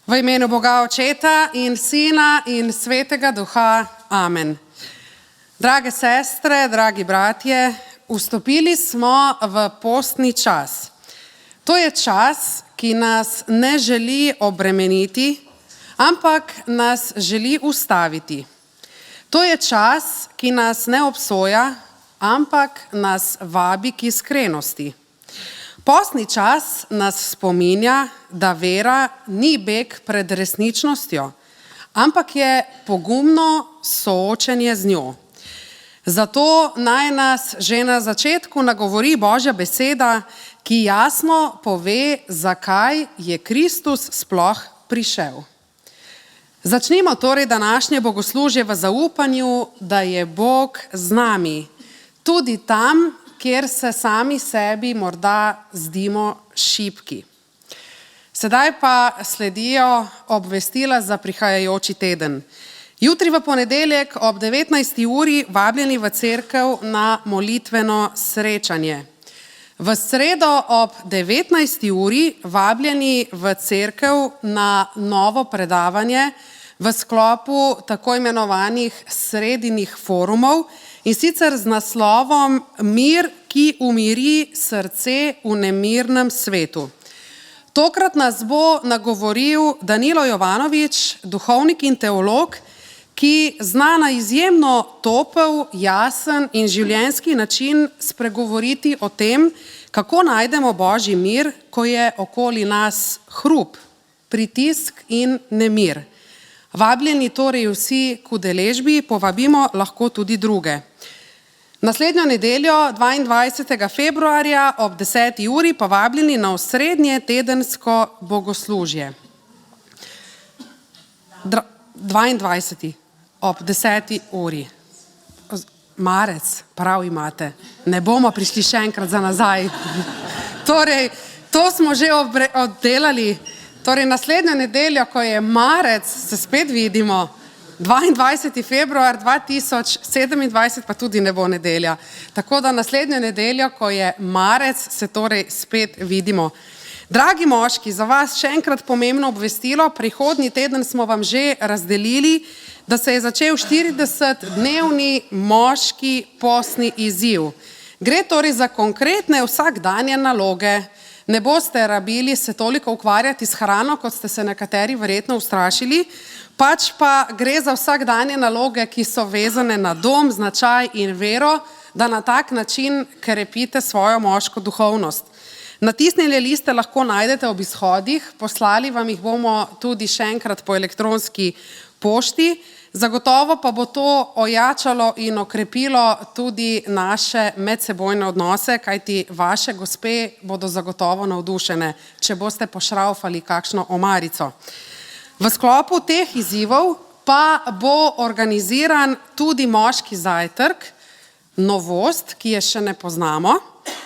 V imenu Boga Očeta in Sina in Svetega Duha. Amen. Drage sestre, dragi bratje, vstopili smo v postni čas. To je čas, ki nas ne želi obremeniti, ampak nas želi ustaviti. To je čas, ki nas ne obsoja, ampak nas vabi k iskrenosti. Postni čas nas spominja, da vera ni beg pred resničnostjo, ampak je pogumno soočenje z njo. Zato naj nas že na začetku nagovori Božja beseda, ki jasno pove, zakaj je Kristus sploh prišel. Začnimo torej današnje bogoslužje v zaupanju, da je Bog z nami, tudi tam, kjer se sami sebi morda zdimo šibki. Sedaj pa sledijo obvestila za prihajajoči teden. Jutri v ponedeljek ob 19. uri vabljeni v cerkev na molitveno srečanje. V sredo ob 19. uri vabljeni v cerkev na novo predavanje v sklopu tako imenovanih sredinih forumov, in sicer z naslovom Mir, ki umiri srce v nemirnem svetu. Tokrat nas bo nagovoril Danilo Jovanovič, duhovnik in teolog, ki zna na izjemno topel, jasen in življenjski način spregovoriti o tem, kako najdemo Božji mir, ko je okoli nas hrup, pritisk in nemir. Vabljeni torej vsi k udeležbi, povabimo lahko tudi druge. Naslednjo nedeljo, 22. februarja ob 10. uri pa vabljeni na osrednje tedensko bogoslužje. 22. ob 10. uri. Marec, prav imate. Ne bomo prišli še enkrat za nazaj. Torej, to smo že oddelali. Torej, naslednjo nedeljo, ko je marec, se spet vidimo. 22. februar 2027 pa tudi ne bo nedelja. Tako da naslednjo nedeljo, ko je marec, se torej spet vidimo. Dragi moški, za vas še enkrat pomembno obvestilo. Prihodnji teden smo vam že razdelili, da se je začel 40-dnevni moški postni izziv. Gre torej za konkretne vsakdanje naloge. Ne boste rabili se toliko ukvarjati s hrano, kot ste se nekateri verjetno ustrašili, pač pa gre za vsakdanje naloge, ki so vezane na dom, značaj in vero, da na tak način krepite svojo moško duhovnost. Natisnjene liste lahko najdete ob izhodih, poslali vam jih bomo tudi še enkrat po elektronski pošti. Zagotovo pa bo to ojačalo in okrepilo tudi naše medsebojne odnose, kajti vaše gospe bodo zagotovo navdušene, če boste pošraufali kakšno omarico. V sklopu teh izzivov pa bo organiziran tudi moški zajtrk, novost, ki je še ne poznamo,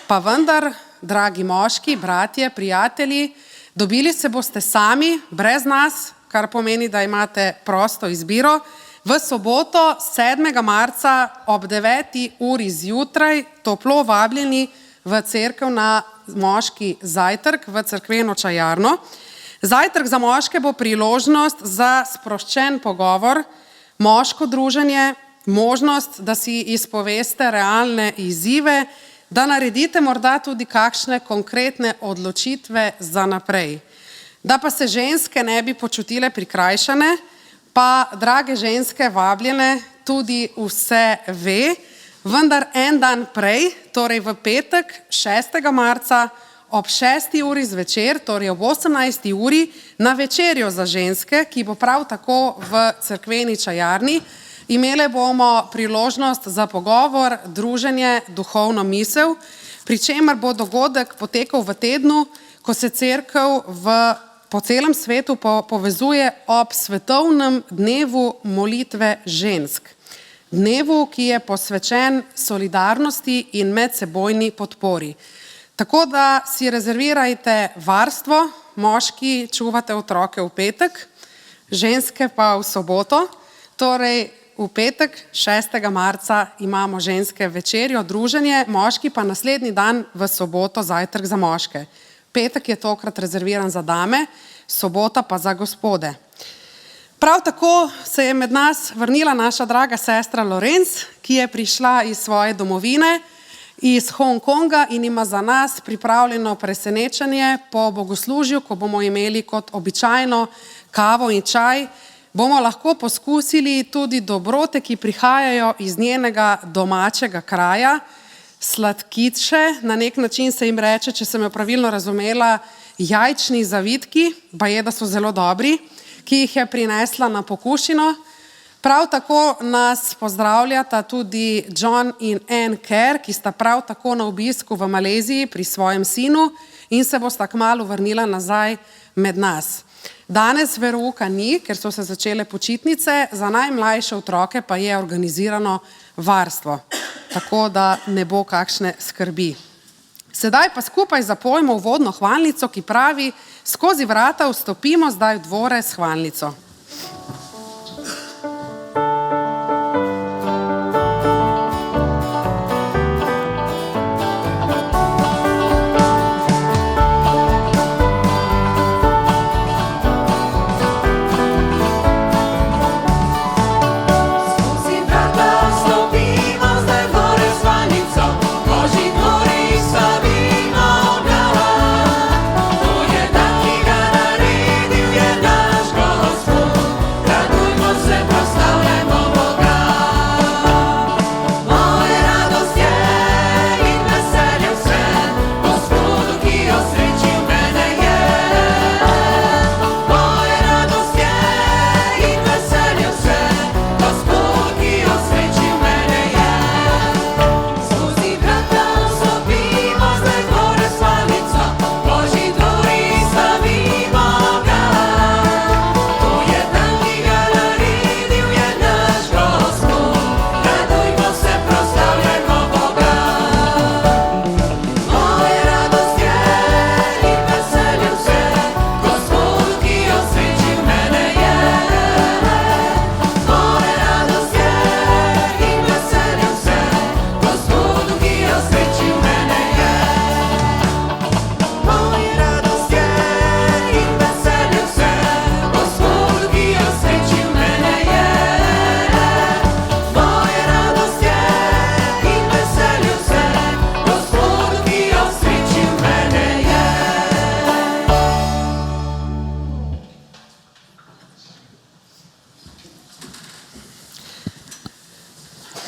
pa vendar, dragi moški, bratje, prijatelji, dobili se boste sami, brez nas, kar pomeni, da imate prosto izbiro, v soboto 7. marca ob 9. uri zjutraj toplo vabljeni v cerkev na moški zajtrk v cerkveno čajarno. Zajtrk za moške bo priložnost za sproščen pogovor, moško druženje, možnost, da si izpoveste realne izzive, da naredite morda tudi kakšne konkretne odločitve za naprej. Da pa se ženske ne bi počutile prikrajšane, pa drage ženske vabljene tudi vse ve, vendar en dan prej, torej v petek 6. marca ob 6. uri zvečer, torej ob 18. uri na večerjo za ženske, ki bo prav tako v cerkveni čajarni. Imele bomo priložnost za pogovor, druženje, duhovno misel, pri čemer bo dogodek potekal v tednu, ko se cerkev po celem svetu povezuje ob svetovnem dnevu molitve žensk. Dnevu, ki je posvečen solidarnosti in medsebojni podpori. Tako da si rezervirajte varstvo, moški čuvate otroke v petek, ženske pa v soboto, torej v petek 6. marca imamo ženske večerjo, druženje, moški pa naslednji dan v soboto zajtrk za moške. Petek je tokrat rezerviran za dame, sobota pa za gospode. Prav tako se je med nas vrnila naša draga sestra Lorenz, ki je prišla iz svoje domovine, iz Hong Konga in ima za nas pripravljeno presenečenje po bogoslužju, ko bomo imeli kot običajno kavo in čaj, bomo lahko poskusili tudi dobrote, ki prihajajo iz njenega domačega kraja, sladkiče, na nek način se jim reče, če sem jo pravilno razumela, jajčni zavitki, baje, da so zelo dobri, ki jih je prinesla na pokušino. Prav tako nas pozdravljata tudi John in Ann Kerr, ki sta prav tako na obisku v Maleziji pri svojem sinu in se bosta kmalu vrnila nazaj med nas. Danes verouka ni, ker so se začele počitnice, za najmlajše otroke pa je organizirano varstvo, tako da ne bo kakšne skrbi. Sedaj pa skupaj zapojmo uvodno hvalnico, ki pravi: skozi vrata vstopimo zdaj v dvore s hvalnico.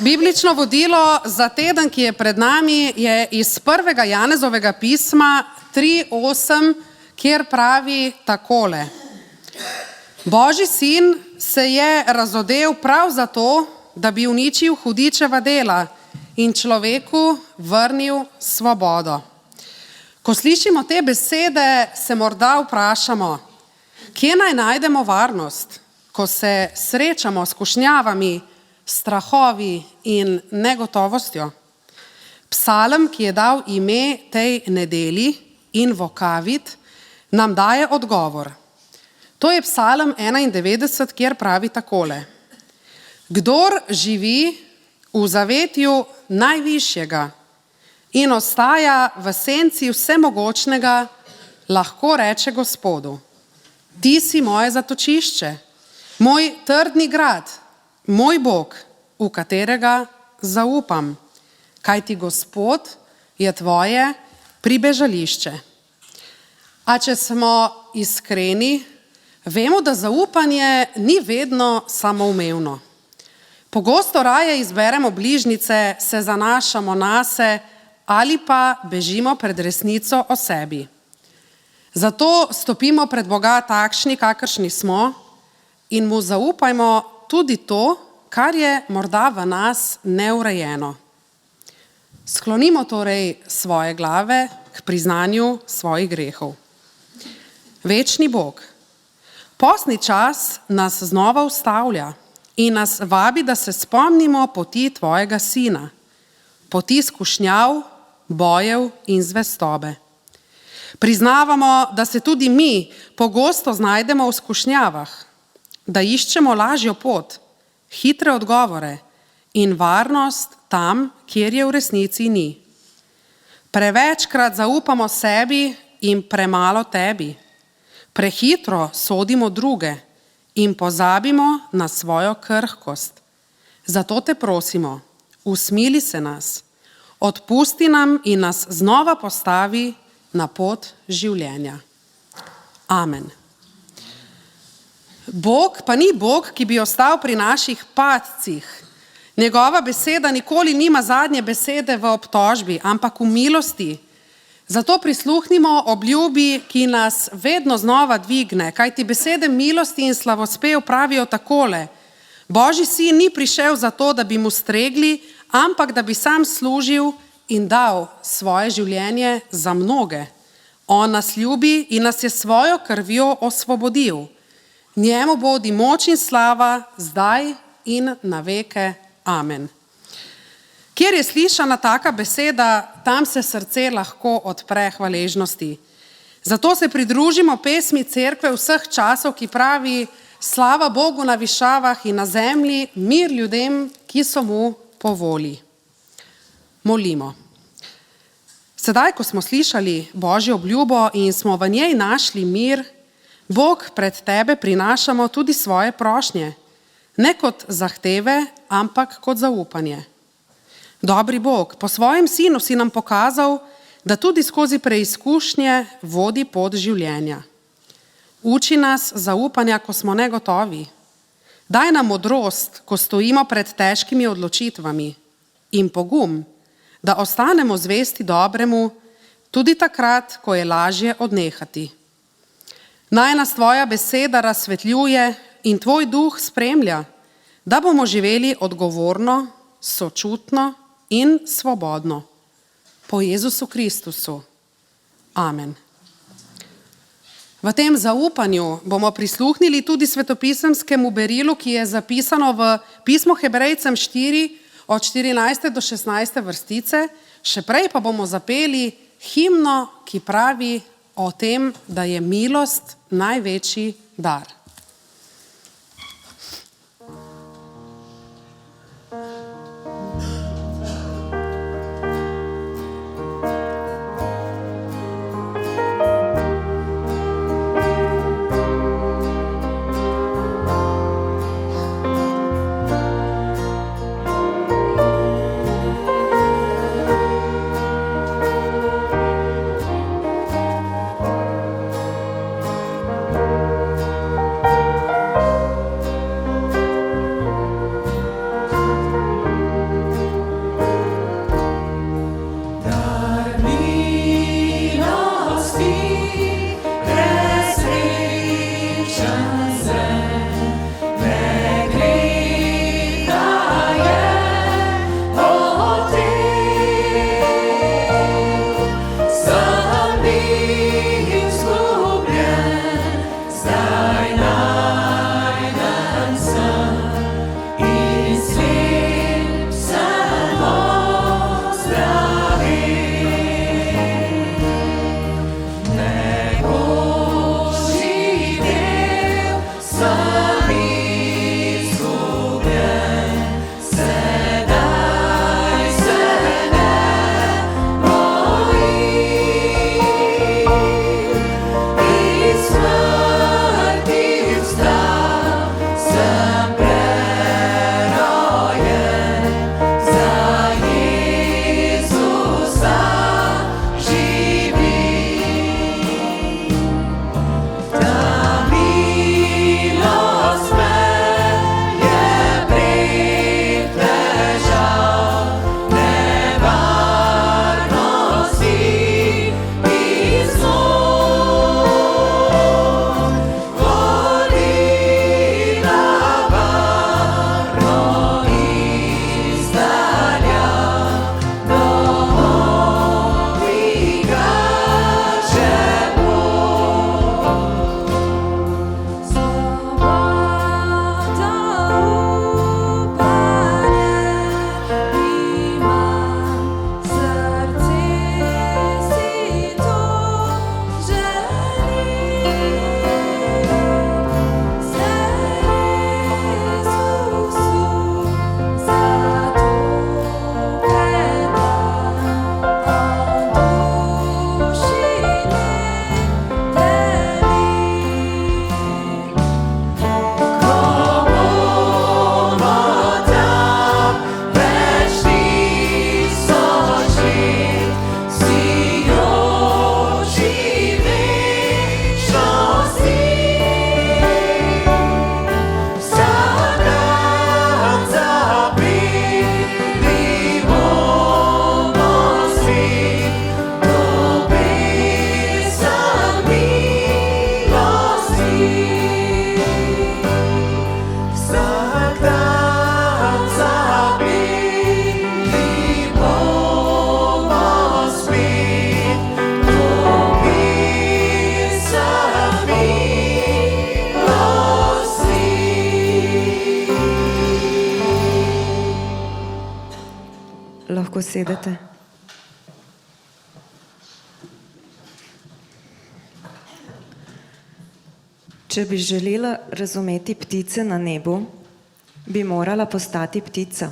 Biblično vodilo za teden, ki je pred nami, je iz 1. Janezovega pisma 3:8, kjer pravi takole: Božji sin se je razodel prav zato, da bi uničil hudičeva dela in človeku vrnil svobodo. Ko slišimo te besede, se morda vprašamo, kje naj najdemo varnost, ko se srečamo s skušnjavami, strahovi in negotovostjo. Psalm, ki je dal ime tej nedeli, Invokavit, nam daje odgovor. To je Psalm 91, kjer pravi takole: Kdor živi v zavetju najvišjega in ostaja v senci vsemogočnega, lahko reče Gospodu: Ti si moje zatočišče, moj trdni grad, moj Bog, v katerega zaupam, kajti Gospod je tvoje pribežališče. A če smo iskreni, vemo, da zaupanje ni vedno samoumevno. Pogosto raje izberemo bližnjice, se zanašamo nase ali pa bežimo pred resnico o sebi. Zato stopimo pred Boga takšni, kakršni smo, in mu zaupajmo tudi to, kar je morda v nas neurejeno. Sklonimo torej svoje glave k priznanju svojih grehov. Večni Bog, postni čas nas znova ustavlja in nas vabi, da se spomnimo poti tvojega sina, poti skušnjav, bojev in zvestobe. Priznavamo, da se tudi mi pogosto znajdemo v skušnjavah, da iščemo lažjo pot, hitre odgovore in varnost tam, kjer je v resnici ni. Prevečkrat zaupamo sebi in premalo tebi. Prehitro sodimo druge in pozabimo na svojo krhkost. Zato te prosimo, usmili se nas, odpusti nam in nas znova postavi na pot življenja. Amen. Bog pa ni Bog, ki bi ostal pri naših padcih. Njegova beseda nikoli nima zadnje besede v obtožbi, ampak v milosti. Zato prisluhnimo obljubi, ki nas vedno znova dvigne, kajti besede milosti in slavospev pravijo takole: Božji sin ni prišel zato, da bi mu stregli, ampak da bi sam služil in dal svoje življenje za mnoge. On nas ljubi in nas je svojo krvjo osvobodil. Njemu bodi moč in slava, zdaj in na veke. Amen. Kjer je slišana taka beseda, tam se srce lahko odpre hvaležnosti. Zato se pridružimo pesmi Cerkve vseh časov, ki pravi: Slava Bogu na višavah in na zemlji, mir ljudem, ki so mu po volji. Molimo. Sedaj, ko smo slišali Božjo obljubo in smo v njej našli mir, Bog, pred tebe prinašamo tudi svoje prošnje, ne kot zahteve, ampak kot zaupanje. Dobri Bog, po svojem sinu si nam pokazal, da tudi skozi preizkušnje vodi pot življenja. Uči nas zaupanja, ko smo negotovi. Daj nam modrost, ko stojimo pred težkimi odločitvami, in pogum, da ostanemo zvesti dobremu, tudi takrat, ko je lažje odnehati. Naj nas tvoja beseda razsvetljuje in tvoj duh spremlja, da bomo živeli odgovorno, sočutno in svobodno. Po Jezusu Kristusu. Amen. V tem zaupanju bomo prisluhnili tudi svetopisemskemu berilu, ki je zapisano v pismu Hebrejcem 4 od 14. do 16. vrstice, še prej pa bomo zapeli himno, ki pravi o tem, da je milost največji dar. sedete. Če bi želela razumeti ptice na nebu, bi morala postati ptica.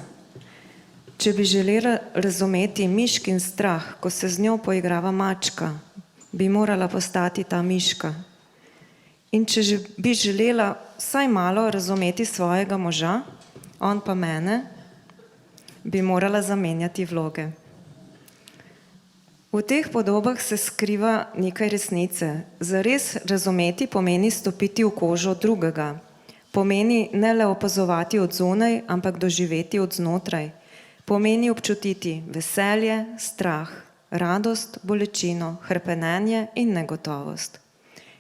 Če bi želela razumeti miškin strah, ko se z njo poigrava mačka, bi morala postati ta miška. In če bi želela vsaj malo razumeti svojega moža, on pa mene, bi morala zamenjati vloge. V teh podobah se skriva nekaj resnice. Zares razumeti pomeni stopiti v kožo drugega. Pomeni ne le opazovati od zunaj, ampak doživeti od znotraj. Pomeni občutiti veselje, strah, radost, bolečino, hrepenenje in negotovost.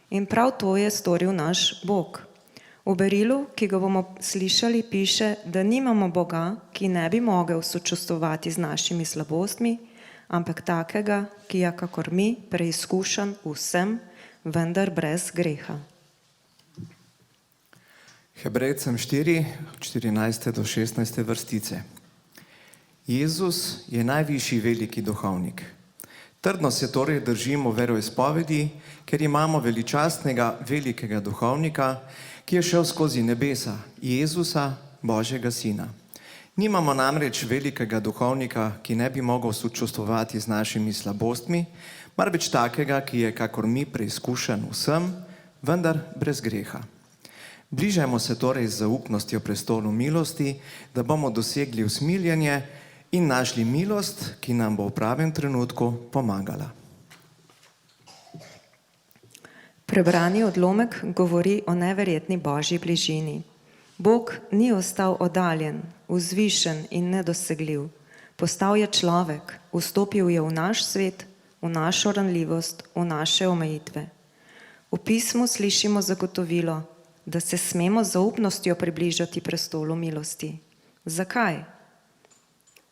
In prav to je storil naš Bog. V berilu, ki ga bomo slišali, piše, da nimamo Boga, ki ne bi mogel sočustvovati z našimi slabostmi, ampak takega, ki je kakor mi preizkušen vsem, vendar brez greha. Hebrejcem 4, 14 do 16 vrstice. Jezus je najvišji veliki duhovnik. Trdno se torej držimo veroizpovedi, ker imamo veličastnega velikega duhovnika, ki je šel skozi nebesa, Jezusa, Božjega Sina. Nimamo namreč velikega duhovnika, ki ne bi mogel sočustvovati z našimi slabostmi, marveč takega, ki je kakor mi preizkušen vsem, vendar brez greha. Bližajmo se torej z zaupnostjo prestolu milosti, da bomo dosegli usmiljenje in našli milost, ki nam bo v pravem trenutku pomagala. Prebrani odlomek govori o neverjetni Božji bližini. Bog ni ostal oddaljen, vzvišen in nedosegljiv. Postal je človek, vstopil je v naš svet, v našo ranljivost, v naše omejitve. V pismu slišimo zagotovilo, da se smemo z zaupnostjo približati prestolu milosti. Zakaj?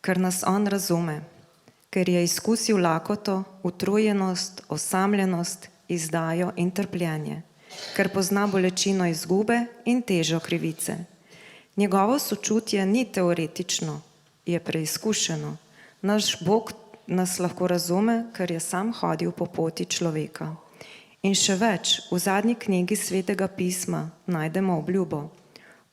Ker nas on razume, ker je izkusil lakoto, utrujenost, osamljenost, izdajo in trpljenje, ker pozna bolečino izgube in težo krivice. Njegovo sočutje ni teoretično, je preizkušeno. Naš Bog nas lahko razume, ker je sam hodil po poti človeka. In še več, v zadnji knjigi Svetega pisma najdemo obljubo.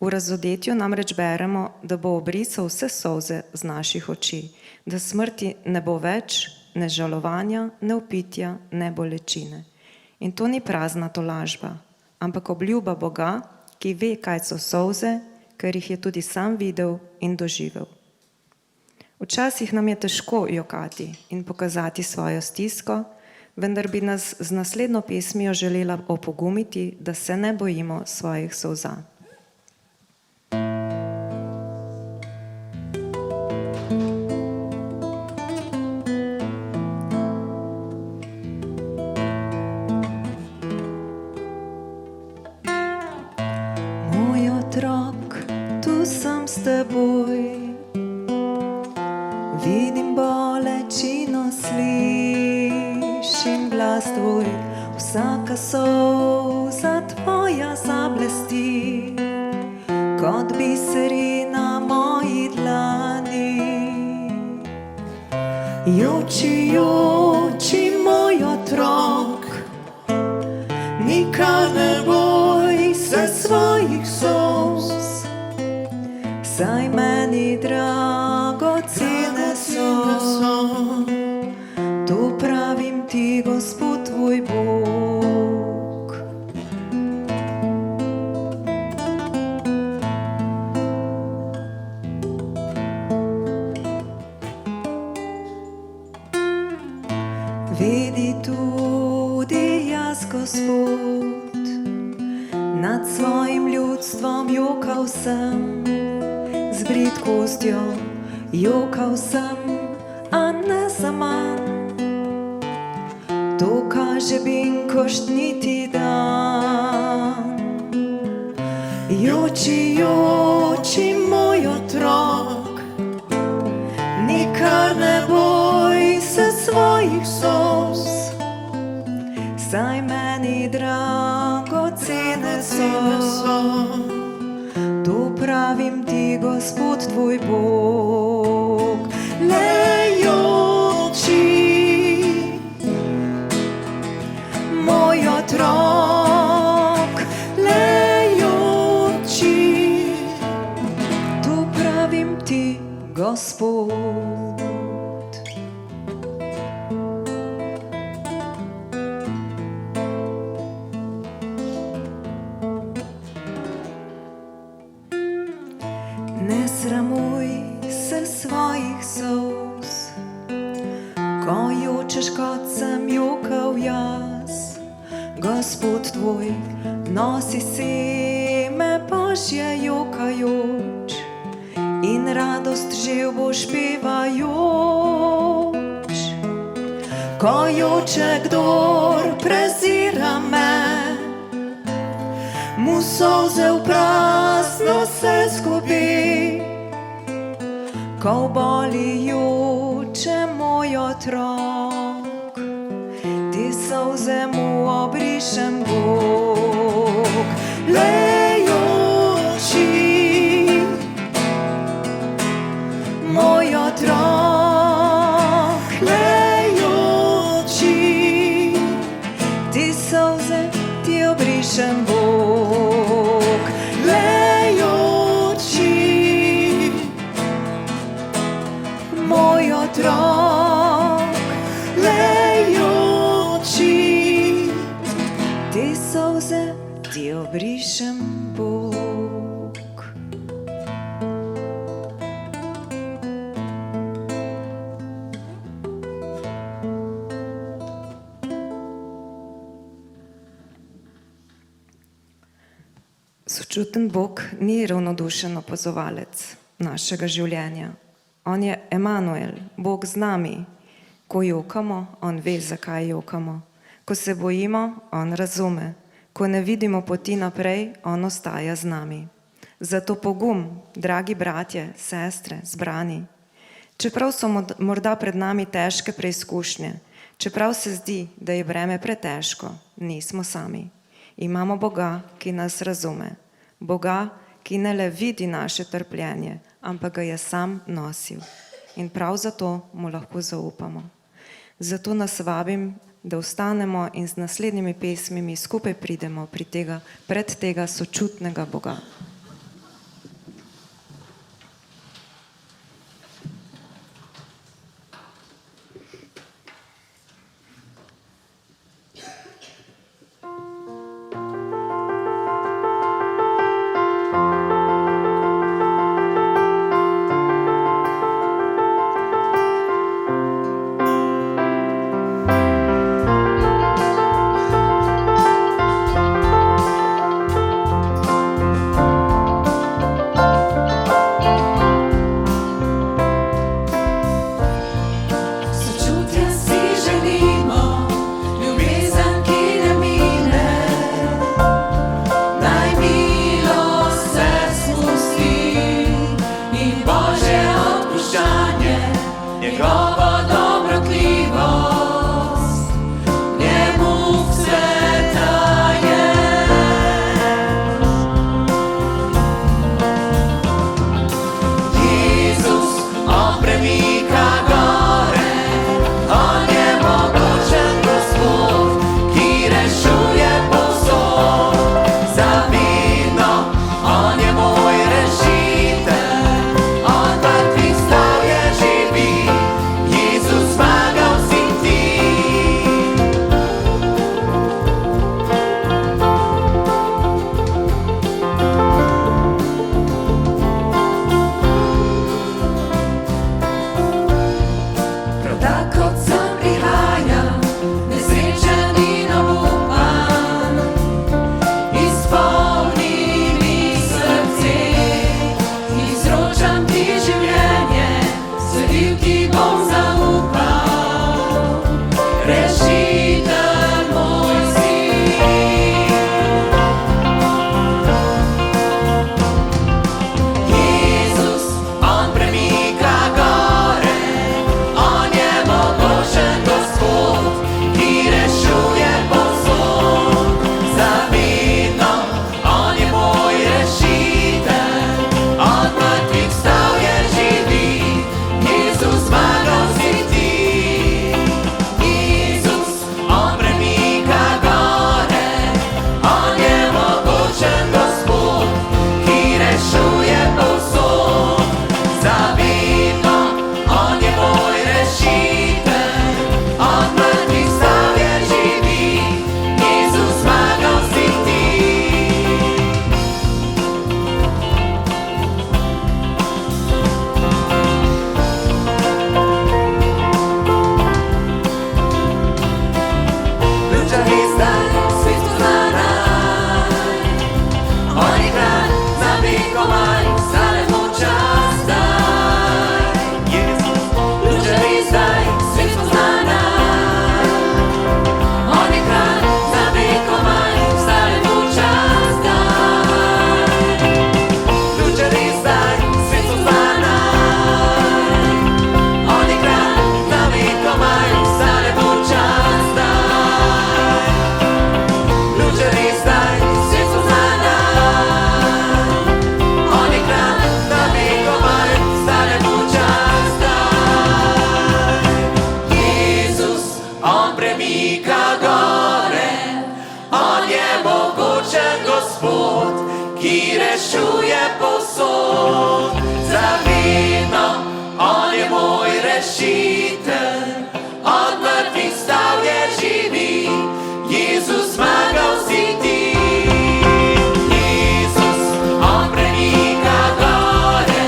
V Razodetju namreč beremo, da bo obrisal vse solze z naših oči, da smrti ne bo več, ne žalovanja, ne vpitja, ne bolečine. In to ni prazna tolažba, ampak obljuba Boga, ki ve, kaj so solze, ker jih je tudi sam videl in doživel. Včasih nam je težko jokati in pokazati svojo stisko, vendar bi nas z naslednjo pesmijo želela opogumiti, da se ne bojimo svojih solza. Moj otrok, tu sem s teboj, vidim bolečino, slišim glas tvoj, vsaka solza tvoja zablesti, kot biseri na moji dlani. Joči, joči, moj otrok, nikar ne boj se svojih solz, saj meni dragocene so. To pravim ti, Gospod tvoj Bog. Vedi tudi jaz, Gospod, nad svojim ljudstvom jokal sem, z bridkostjo jokal sem, a ne zaman. To kaže binkošt niti dan. Joči, joči, moj otrok, nikar ne boj se svojih solz, saj meni dragocene so. To pravim ti, Gospod tvoj Bog. Le otrok, lejoči, tu pravim ti, Gospod. Ne sramuj se svojih solz, ko jočeš, kot sem jokal jaz. Gospod tvoj nosi seme Božje jokajoč in radost živ boš pevajoč. Ko joče kdor prezira me, mu solze v prazno se zgubi. Ko v boli joče moj otrok, te solze mu obrišem, Bog. Lejoči, moj otrok, lejoči, te solze ti obrišem, Bog. Lejoči, moj otrok, lejoči, te solze ti obrišem, Bog. Sočuten Bog ni ravnodušen opazovalec našega življenja. On je Emanuel, Bog z nami. Ko jokamo, on ve, zakaj jokamo. Ko se bojimo, on razume. Ko ne vidimo poti naprej, on ostaja z nami. Zato pogum, dragi bratje, sestre, zbrani. Čeprav so morda pred nami težke preizkušnje, čeprav se zdi, da je breme pretežko, nismo sami. Imamo Boga, ki nas razume. Boga, ki ne le vidi naše trpljenje, ampak ga je sam nosil. In prav zato mu lahko zaupamo. Zato nas vabim, da ostanemo in z naslednjimi pesmimi skupaj pridemo pred tega sočutnega Boga. Bučari zdaj, svet so za nas. On je kralj, da vekovaj, stane počas zdaj. Jezus, on premika gore, on je mogočen Gospod, ki rešuje povsod. Zavedno, on je moj rešitelj, od mrtvih vstal je živi, Jezus zmagal si ti. Jezus, on premika gore,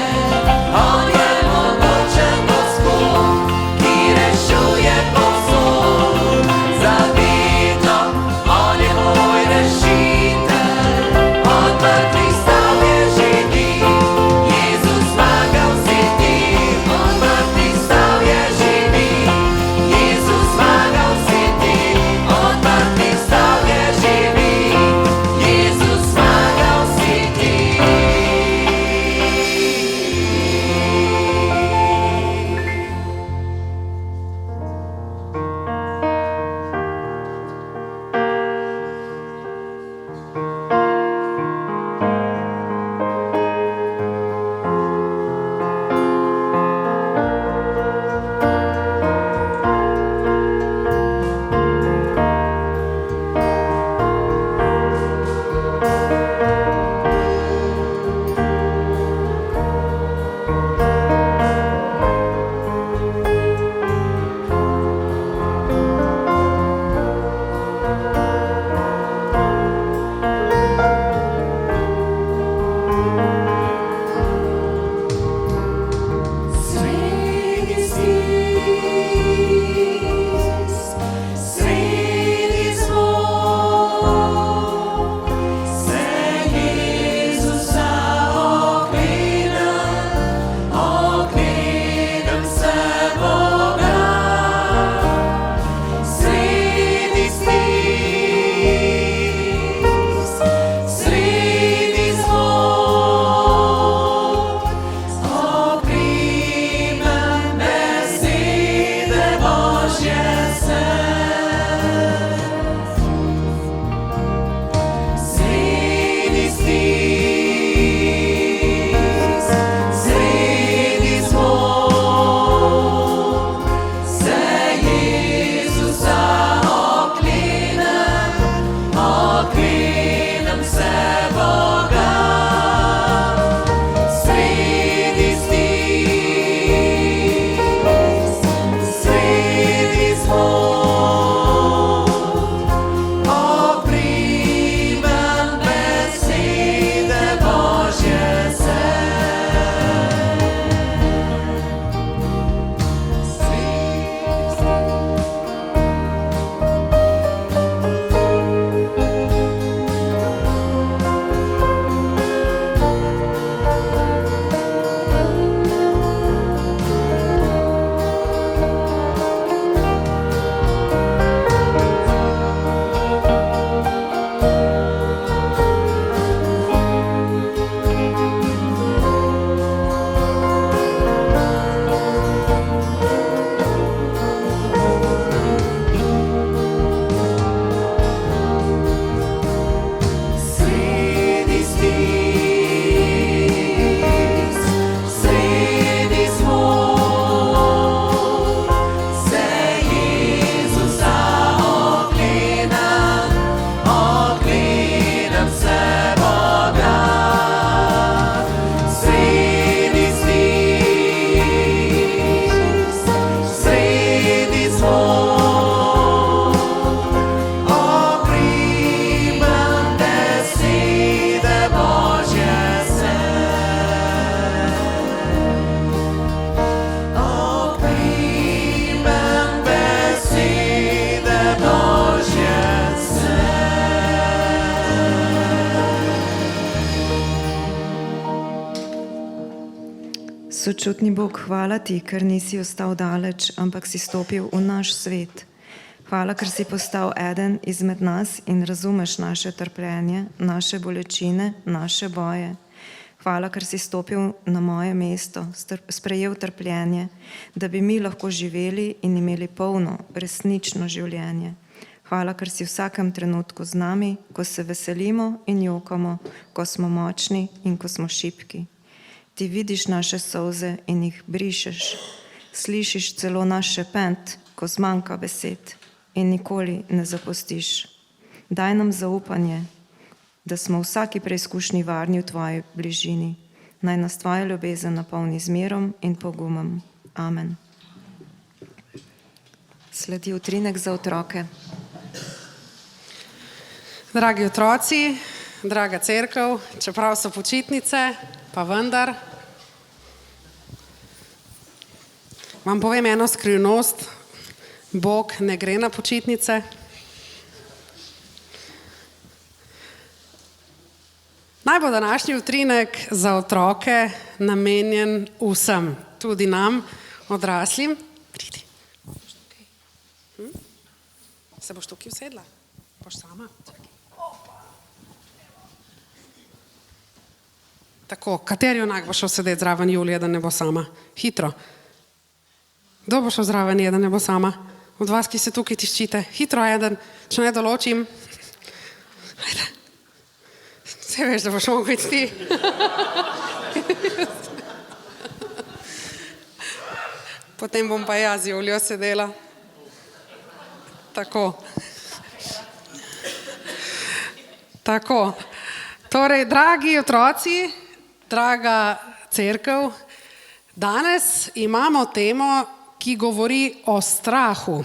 on je mogočen Gospod, ki rešuje povsod. Zavedno, on je moj rešitelj, od mrtvih vstal je živi, Jezus zmagal si ti. Od mrtvih vstal je živi, Jezus zmagal si ti. Od mrtvih vstal je živi, Jezus zmagal si ti. Sočutni Bog, hvala ti, ker nisi ostal daleč, ampak si stopil v naš svet. Hvala, ker si postal eden izmed nas in razumeš naše trpljenje, naše bolečine, naše boje. Hvala, ker si stopil na moje mesto, sprejel trpljenje, da bi mi lahko živeli in imeli polno, resnično življenje. Hvala, ker si v vsakem trenutku z nami, ko se veselimo in jokamo, ko smo močni in ko smo šibki. Ti vidiš naše solze in jih brišeš. Slišiš celo naš šepet, ko zmanjka besed in nikoli ne zapustiš. Daj nam zaupanje, da smo v vsaki preizkušnji varni v tvoji bližini. Naj nas tvoja ljubezen napolni z mirom in pogumom. Amen. Sledi utrinek za otroke. Dragi otroci, draga cerkev, čeprav so počitnice, pa vendar, vam povem eno skrivnost, Bog ne gre na počitnice. Naj bo današnji utrinek za otroke namenjen vsem, tudi nam, odraslim. Pridi. Se boš tukaj usedla? Boš sama? Tako, kateri junak bo šel sedeti zraven Julije, da ne bo sama? Hitro. Kdo bo šel zraven je, da ne bo sama? Od vas, ki se tukaj tiščite. Hitro eden, če ne določim. Ajde. Vse veš, da boš mogel biti ti. Potem bom pa jaz z Julijo sedela. Tako. Tako. Torej, dragi otroci, draga cerkev, danes imamo temo, ki govori o strahu.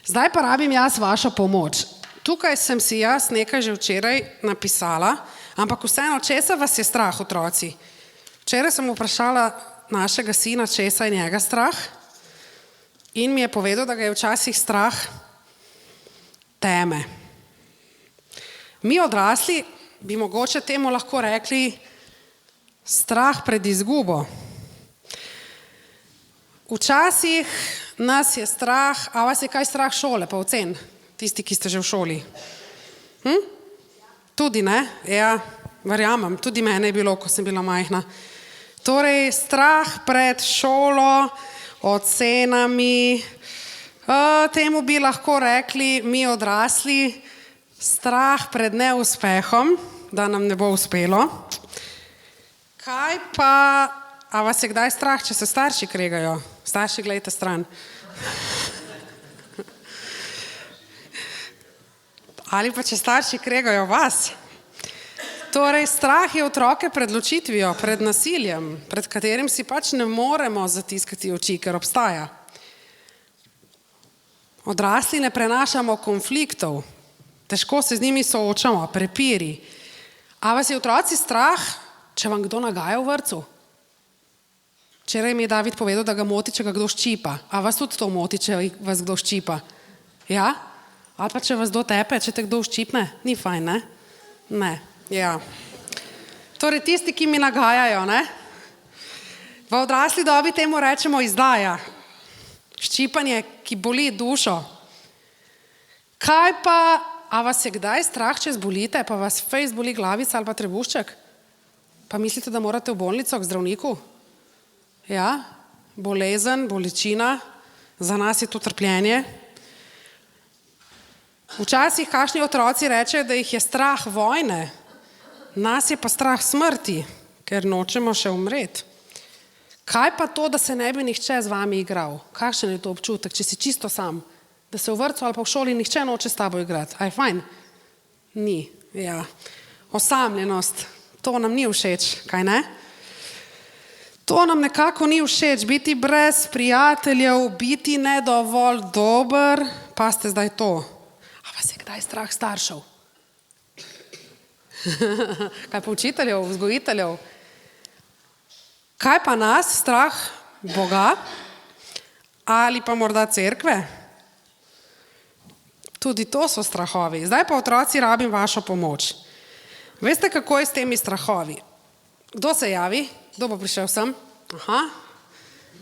Zdaj pa rabim jaz vašo pomoč. Tukaj sem si jaz nekaj že včeraj napisala, ampak vseeno, česa vas je strah, otroci? Včeraj sem vprašala našega sina, česa je njega strah, in mi je povedal, da ga je včasih strah teme. Mi odrasli bi mogoče temu lahko rekli strah pred izgubo. Včasih nas je strah, a vas je kaj strah šole, pa ocen, tisti, ki ste že v šoli? Tudi ne? Ja, verjamem, tudi mene je bilo, ko sem bila majhna. Torej, strah pred šolo, ocenami, temu bi lahko rekli mi odrasli, strah pred neuspehom, da nam ne bo uspelo. Kaj pa, a vas je kdaj strah, če se starši kregajo? Starši, glejte stran. Ali pa če starši kregajo vas. Torej, strah je otroke pred ločitvijo, pred nasiljem, pred katerim si pač ne moremo zatiskati oči, ker obstaja. Odrasli ne prenašamo konfliktov, težko se z njimi soočamo, prepiri. A vas je otroci strah, če vam kdo nagaja v vrtcu? Včeraj mi je David povedal, da ga moti, če ga kdo ščipa. A vas tudi to moti, če vas kdo ščipa? Ja? Ali pa če vas kdo tepe, če te kdo ščipne? Ni fajn, ne? Ne, ja. Torej, tisti, ki mi nagajajo, ne? V odrasli dobi temu rečemo izdaja. Ščipanje, ki boli dušo. Kaj pa, a vas je kdaj strah, če zbolite, pa vas fejst boli glavica ali pa trebušček? Pa mislite, da morate v bolnico k zdravniku? Ja, bolezen, bolečina, za nas je to trpljenje. Včasih kakšni otroci rečejo, da jih je strah vojne, nas je pa strah smrti, ker nočemo še umreti. Kaj pa to, da se ne bi nihče z vami igral? Kakšen je to občutek, če si čisto sam? Da se v vrtcu ali pa v šoli nihče noče s tabo igrati. A je fajn? Ni, ja. Osamljenost, to nam ni všeč, kaj ne? To nam nekako ni všeč, biti brez prijateljev, biti nedovolj dober, pa ste zdaj to. A vas je kdaj strah staršev? Kaj pa učiteljev, vzgojiteljev? Kaj pa nas, strah Boga ali pa morda cerkve? Tudi to so strahovi. Zdaj pa otroci rabim vašo pomoč. Veste, kako je s temi strahovi? Kdo se javi? Kdo bo prišel sem? Aha,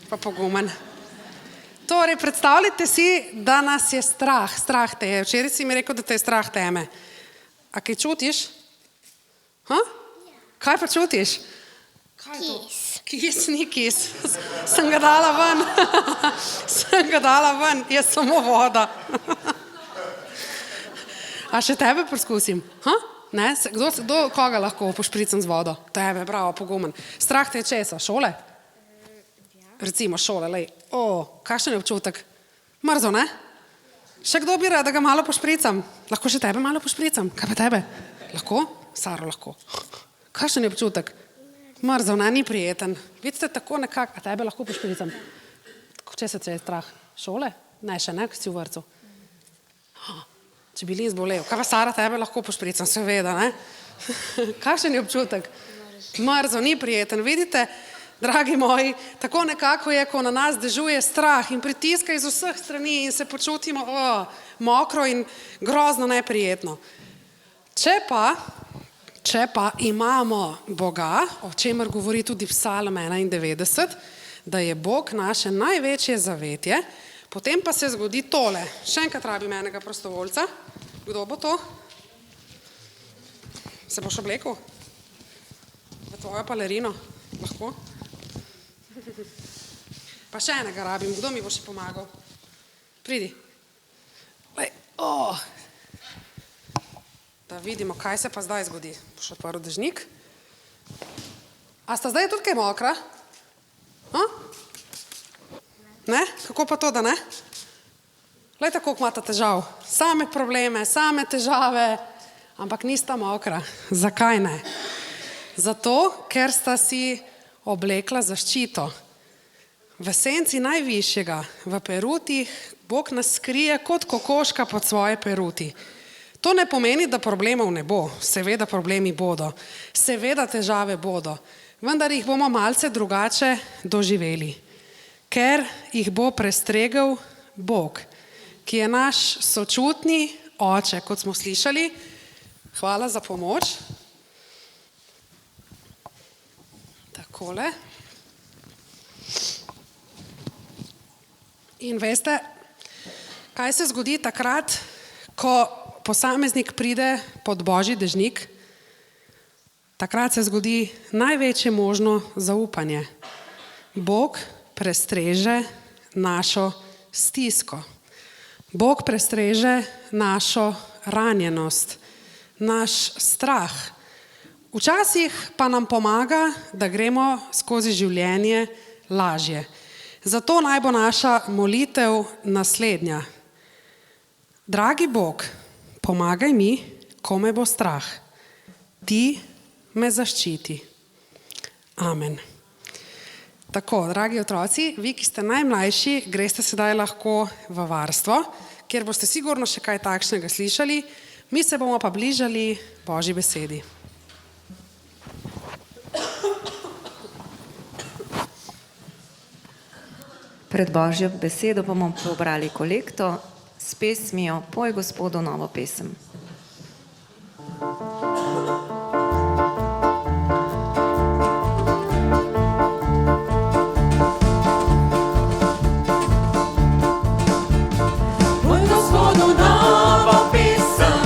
pa pogumen. Torej, predstavljajte si, da nas je strah. Strah te je. Včeraj si mi rekel, da te je strah teme. A kaj čutiš? Kaj pa čutiš? Kis. Kis, ni kis. Sem ga dala ven. Sem ga dala ven. Je samo voda. A še tebe preskusim? Ha? Ne? Kdo koga lahko pošpricam z vodo? Tebe, bravo, pogumen. Strah te je česa? Šole? Recimo šole, lej. Kakšen je občutek? Mrzo, ne? Še kdo bi rad, da ga malo pošpricam? Lahko še tebe malo pošpricam? Kaj pa tebe? Lahko? Saro, lahko. Kakšen je občutek? Mrzo, ne? Ni prijeten. Vidite, tako nekako, a tebe lahko pošpricam? Če se je strah? Šole? Ne, še ne, ko si v vrtu. Če bi Lin zbolel. Kaj pa Sara, tebe lahko pošpricam? Seveda, ne? Kakšen je občutek? Mrzo, ni prijeten. Vidite, dragi moji, tako nekako je, ko na nas dežuje strah in pritiska iz vseh strani in se počutimo mokro in grozno neprijetno. Če pa imamo Boga, o čemer govori tudi Psalm 91, da je Bog naše največje zavetje, potem pa se zgodi tole. Še enkrat rabim enega prostovoljca. Kdo bo to? Se boš oblekel? V tvojo palerino? Lahko? Pa še enega rabim. Kdo mi bo še pomagal? Pridi. Da vidimo, kaj se pa zdaj zgodi. Boš odprl dežnik. A sta zdaj tudi kaj mokra? Ne? Kako pa to, da ne? Glejte, koliko imata težav. Same probleme, same težave, ampak nista mokra. Zakaj ne? Zato, ker sta si oblekla zaščito. V senci najvišjega, v perutih, Bog nas skrije kot kokoška pod svoje peruti. To ne pomeni, da problemov ne bo. Seveda problemi bodo. Seveda težave bodo. Vendar jih bomo malce drugače doživeli. Ker jih bo prestregel Bog, ki je naš sočutni oče, kot smo slišali. Hvala za pomoč. Takole. In veste, kaj se zgodi takrat, ko posameznik pride pod Božji dežnik? Takrat se zgodi največje možno zaupanje. Bog prestreže našo stisko. Bog prestreže našo ranjenost, naš strah. Včasih pa nam pomaga, da gremo skozi življenje lažje. Zato naj bo naša molitev naslednja. Dragi Bog, pomagaj mi, ko me bo strah. Ti me zaščiti. Amen. Tako, dragi otroci, vi, ki ste najmlajši, greste sedaj lahko v varstvo, kjer boste sigurno še kaj takšnega slišali, mi se bomo pa bližali Božji besedi. Pred Božjo besedo bomo pobrali kolekto s pesmijo Poj Gospodu novo pesem. Gospodu novo pisem.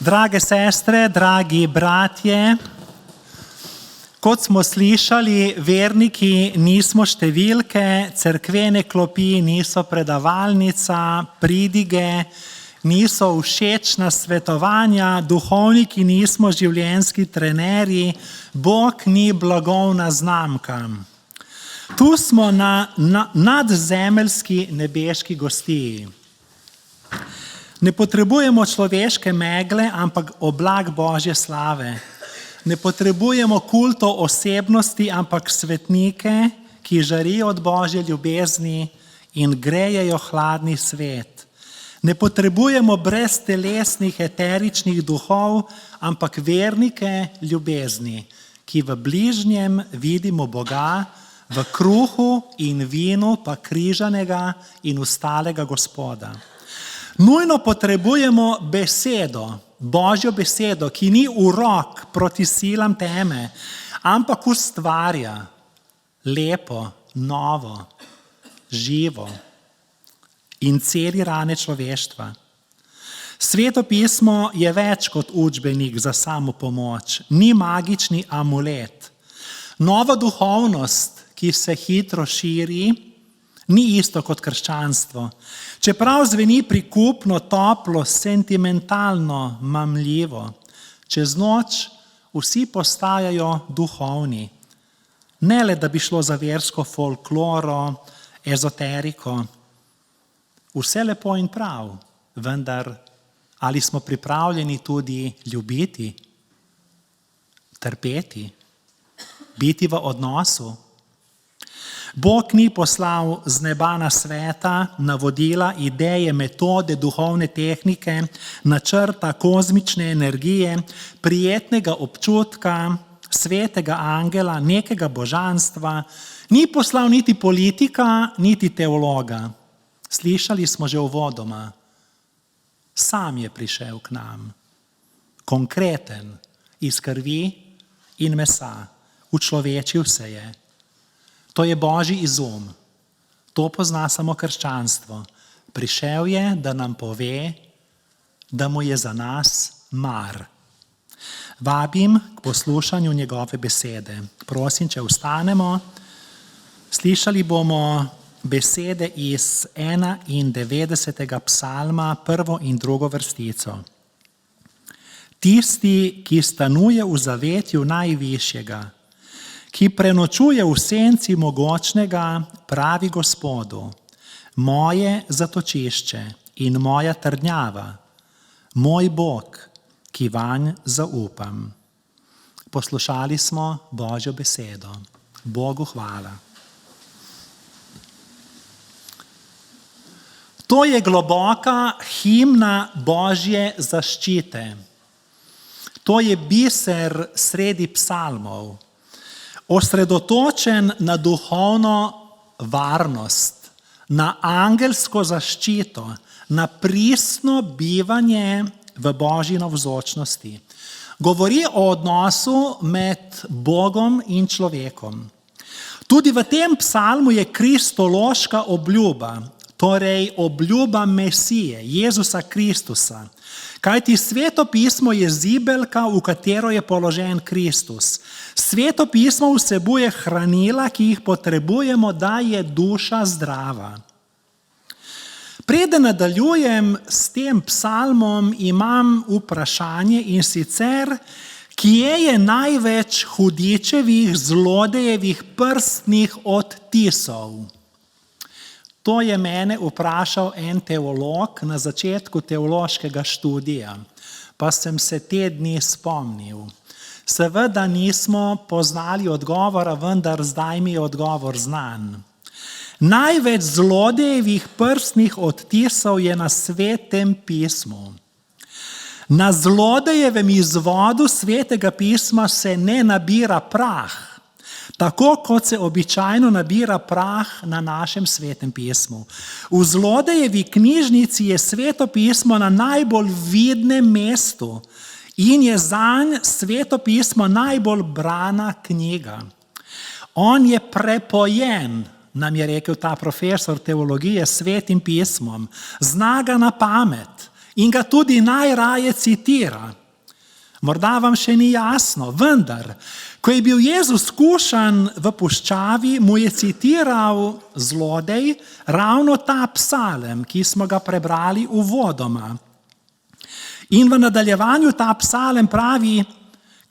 Drage sestre, dragi bratje, kot smo slišali, verniki nismo številke, cerkvene klopi niso predavalnica, pridige, niso všečna svetovanja, duhovniki nismo življenjski trenerji, Bog ni blagovna znamka. Tu smo na nadzemeljski nebeški gostiji. Ne potrebujemo človeške megle, ampak oblak Božje slave. Ne potrebujemo kultov osebnosti, ampak svetnike, ki žarijo od Božje ljubezni in grejejo hladni svet. Ne potrebujemo breztelesnih eteričnih duhov, ampak vernike ljubezni, ki v bližnjem vidimo Boga, v kruhu in vinu pa križanega in ustalega Gospoda. Nujno potrebujemo besedo, Božjo besedo, ki ni urok proti silam teme, ampak ustvarja lepo, novo, živo in celi rane človeštva. Sveto pismo je več kot učbenik za samopomoč, ni magični amulet. Nova duhovnost, ki se hitro širi, ni isto kot krščanstvo. Čeprav zveni prikupno, toplo, sentimentalno, mamljivo, čez noč vsi postajajo duhovni. Ne le, da bi šlo za versko folkloro, ezoteriko. Vse lepo in prav, vendar ali smo pripravljeni tudi ljubiti, trpeti, biti v odnosu? Bog ni poslal z neba na sveta navodila, ideje, metode, duhovne tehnike, načrta, kozmične energije, prijetnega občutka, svetega angela, nekega božanstva. Ni poslal niti politika, niti teologa. Slišali smo že uvodoma. Sam je prišel k nam. Konkreten, iz krvi in mesa. Učlovečil se je. To je Božji izum. To pozna samo krščanstvo. Prišel je, da nam pove, da mu je za nas mar. Vabim k poslušanju njegove besede. Prosim, če vstanemo. Slišali bomo besede iz 91. psalma, 1. in 2. vrstico. Tisti, ki stanuje v zavetju najvišjega, ki prenočuje v senci mogočnega, pravi Gospodu, moje zatočišče in moja trdnjava, moj Bog, ki vanj zaupam. Poslušali smo Božjo besedo. Bogu hvala. To je globoka himna Božje zaščite. To je biser sredi psalmov. Osredotočen na duhovno varnost, na angelsko zaščito, na pristno bivanje v Božji navzočnosti. Govori o odnosu med Bogom in človekom. Tudi v tem psalmu je kristološka obljuba, torej obljuba Mesije, Jezusa Kristusa. Kajti Sveto pismo je zibelka, v katero je položen Kristus. Sveto pismo vsebuje hranila, ki jih potrebujemo, da je duša zdrava. Preden nadaljujem s tem psalmom, imam vprašanje, in sicer, kje je največ hudičevih, zlodejevih prstnih odtisov? To je mene vprašal en teolog na začetku teološkega študija, pa sem se te dni spomnil. Seveda nismo poznali odgovora, vendar zdaj mi je odgovor znan. Največ zlodejevih prstnih odtisov je na Svetem pismu. Na zlodejevem izvodu Svetega pisma se ne nabira prah, tako kot se običajno nabira prah na našem Svetem pismu. V zlodejevi knjižnici je Sveto pismo na najbolj vidnem mestu in je zanj Sveto pismo najbolj brana knjiga. On je prepojen, nam je rekel ta profesor teologije, s Svetim pismom, zna ga na pamet in ga tudi najraje citira. Morda vam še ni jasno, vendar, ko je bil Jezus skušan v puščavi, mu je citiral zlodej ravno ta psalem, ki smo ga prebrali uvodoma. In v nadaljevanju ta psalem pravi,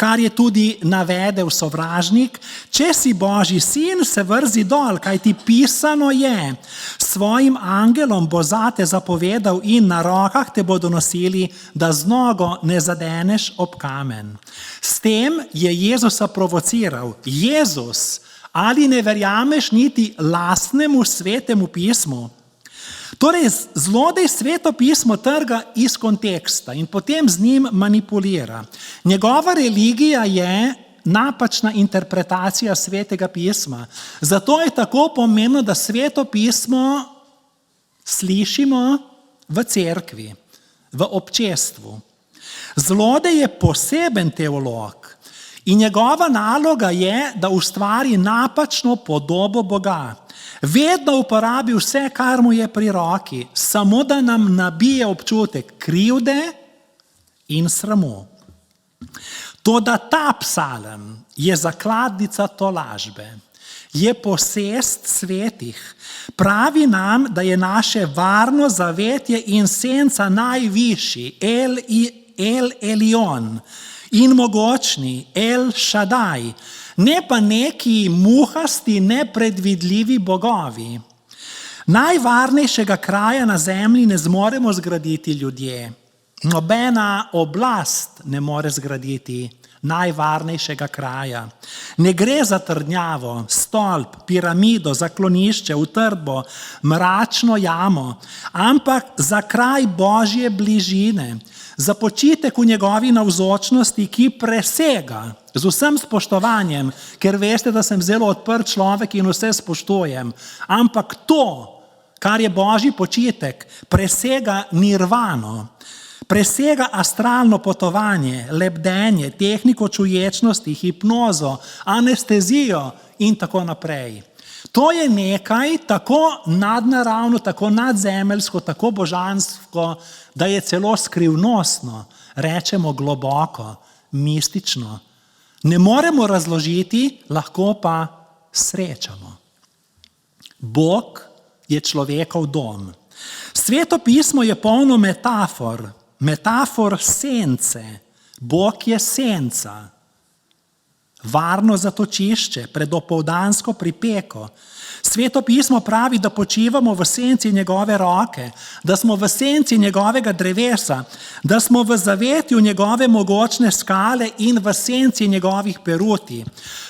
kar je tudi navedel sovražnik, če si Božji sin, se vrzi dol, kajti pisano je, svojim angelom bo zate zapovedal in na rokah te bodo nosili, da z nogo ne zadeneš ob kamen. S tem je Jezusa provociral. Jezus, ali ne verjameš niti lastnemu svetemu pismu? Torej, zlodej sveto pismo trga iz konteksta in potem z njim manipulira. Njegova religija je napačna interpretacija svetega pisma. Zato je tako pomembno, da sveto pismo slišimo v cerkvi, v občestvu. Zlodej je poseben teolog in njegova naloga je, da ustvari napačno podobo Boga. Vedno uporabi vse, kar mu je pri roki, samo da nam nabije občutek krivde in sramu. Toda ta psalem je zakladnica tolažbe, je posest svetih. Pravi nam, da je naše varno zavetje in senca najvišji, El Elyon, in mogočni, El Shaddai, ne pa neki muhasti, nepredvidljivi bogovi. Najvarnejšega kraja na zemlji ne zmoremo zgraditi ljudje. Nobena oblast ne more zgraditi najvarnejšega kraja. Ne gre za trdnjavo, stolp, piramido, zaklonišče, utrdbo, mračno jamo, ampak za kraj Božje bližine, za počitek v njegovi navzočnosti, ki presega, z vsem spoštovanjem, ker veste, da sem zelo odprt človek in vse spoštujem, ampak to, kar je Božji počitek, presega nirvano, presega astralno potovanje, lebdenje, tehniko čuječnosti, hipnozo, anestezijo in tako naprej. To je nekaj tako nadnaravno, tako nadzemeljsko, tako božansko, da je celo skrivnostno, rečemo globoko, mistično. Ne moremo razložiti, lahko pa srečamo. Bog je človekov dom. Sveto pismo je polno metafor sence. Bog je senca. Varno zatočišče pred opoldansko pripeko. Sveto pismo pravi, da počivamo v senci njegove roke, da smo v senci njegovega drevesa, da smo v zavetju njegove mogočne skale in v senci njegovih peruti.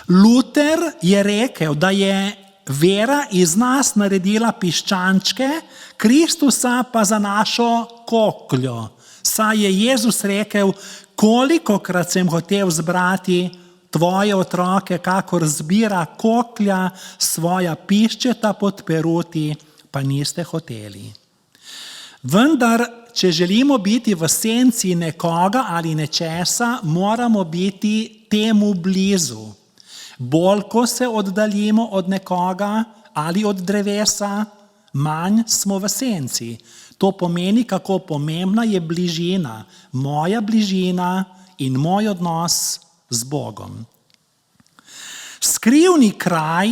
Luter je rekel, da je vera iz nas naredila piščančke, Kristusa pa za našo kokljo. Saj je Jezus rekel, kolikokrat sem hotel zbrati tvoje otroke, kakor zbira koklja svoja piščeta pod peruti, pa niste hoteli. Vendar, če želimo biti v senci nekoga ali nečesa, moramo biti temu blizu. Bolj, ko se oddaljimo od nekoga ali od drevesa, manj smo v senci. To pomeni, kako pomembna je bližina, moja bližina in moj odnos z Bogom. Skrivni kraj,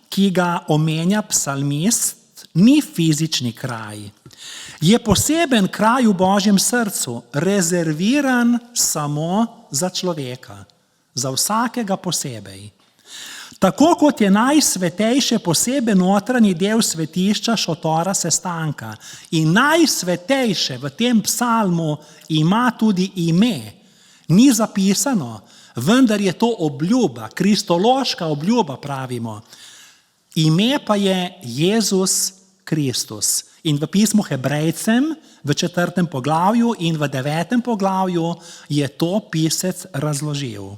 ki ga omenja psalmist, ni fizični kraj. Je poseben kraj v Božjem srcu, rezerviran samo za človeka, za vsakega posebej. Tako kot je najsvetejše poseben notranji del svetišča šotora sestanka. In najsvetejše v tem psalmu ima tudi ime. Ni zapisano, vendar je to obljuba, kristološka obljuba pravimo. Ime pa je Jezus Kristus. In v pismu Hebrejcem v 4. poglavju in v 9. poglavju je to pisec razložil.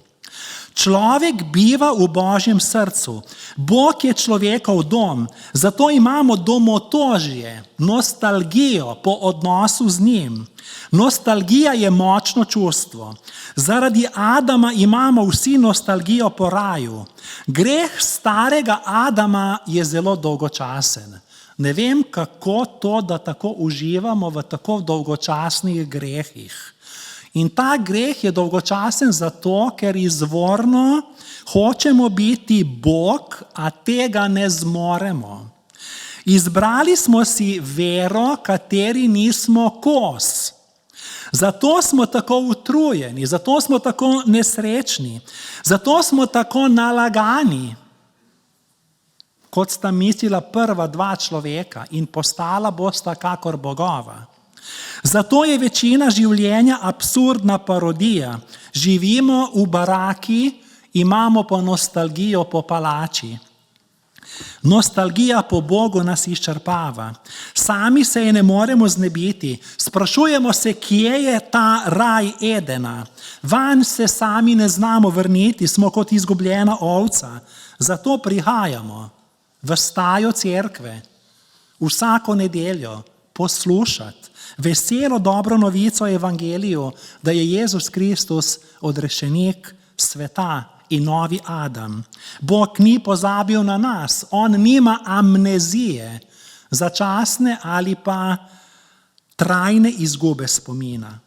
Človek biva v Božjem srcu. Bog je človekov dom, zato imamo domotožje, nostalgijo po odnosu z njim. Nostalgija je močno čustvo. Zaradi Adama imamo vsi nostalgijo po raju. Greh starega Adama je zelo dolgočasen. Ne vem, kako to, da tako uživamo v tako dolgočasnih grehih. In ta greh je dolgočasen zato, ker izvorno hočemo biti Bog, a tega ne zmoremo. Izbrali smo si vero, kateri nismo kos. Zato smo tako utrujeni, zato smo tako nesrečni, zato smo tako nalagani, kot sta mislila prva dva človeka in postala bosta kakor bogova. Zato je večina življenja absurdna parodija. Živimo v baraki, imamo pa nostalgijo po palači. Nostalgija po Bogu nas izčrpava. Sami se je ne moremo znebiti. Sprašujemo se, kje je ta raj Edena. Vanj se sami ne znamo vrniti, smo kot izgubljena ovca. Zato prihajamo v stajo cerkve vsako nedeljo poslušati veselo dobro novico o evangeliju, da je Jezus Kristus odrešenik sveta in novi Adam. Bog ni pozabil na nas, on nima amnezije, začasne ali pa trajne izgube spomina.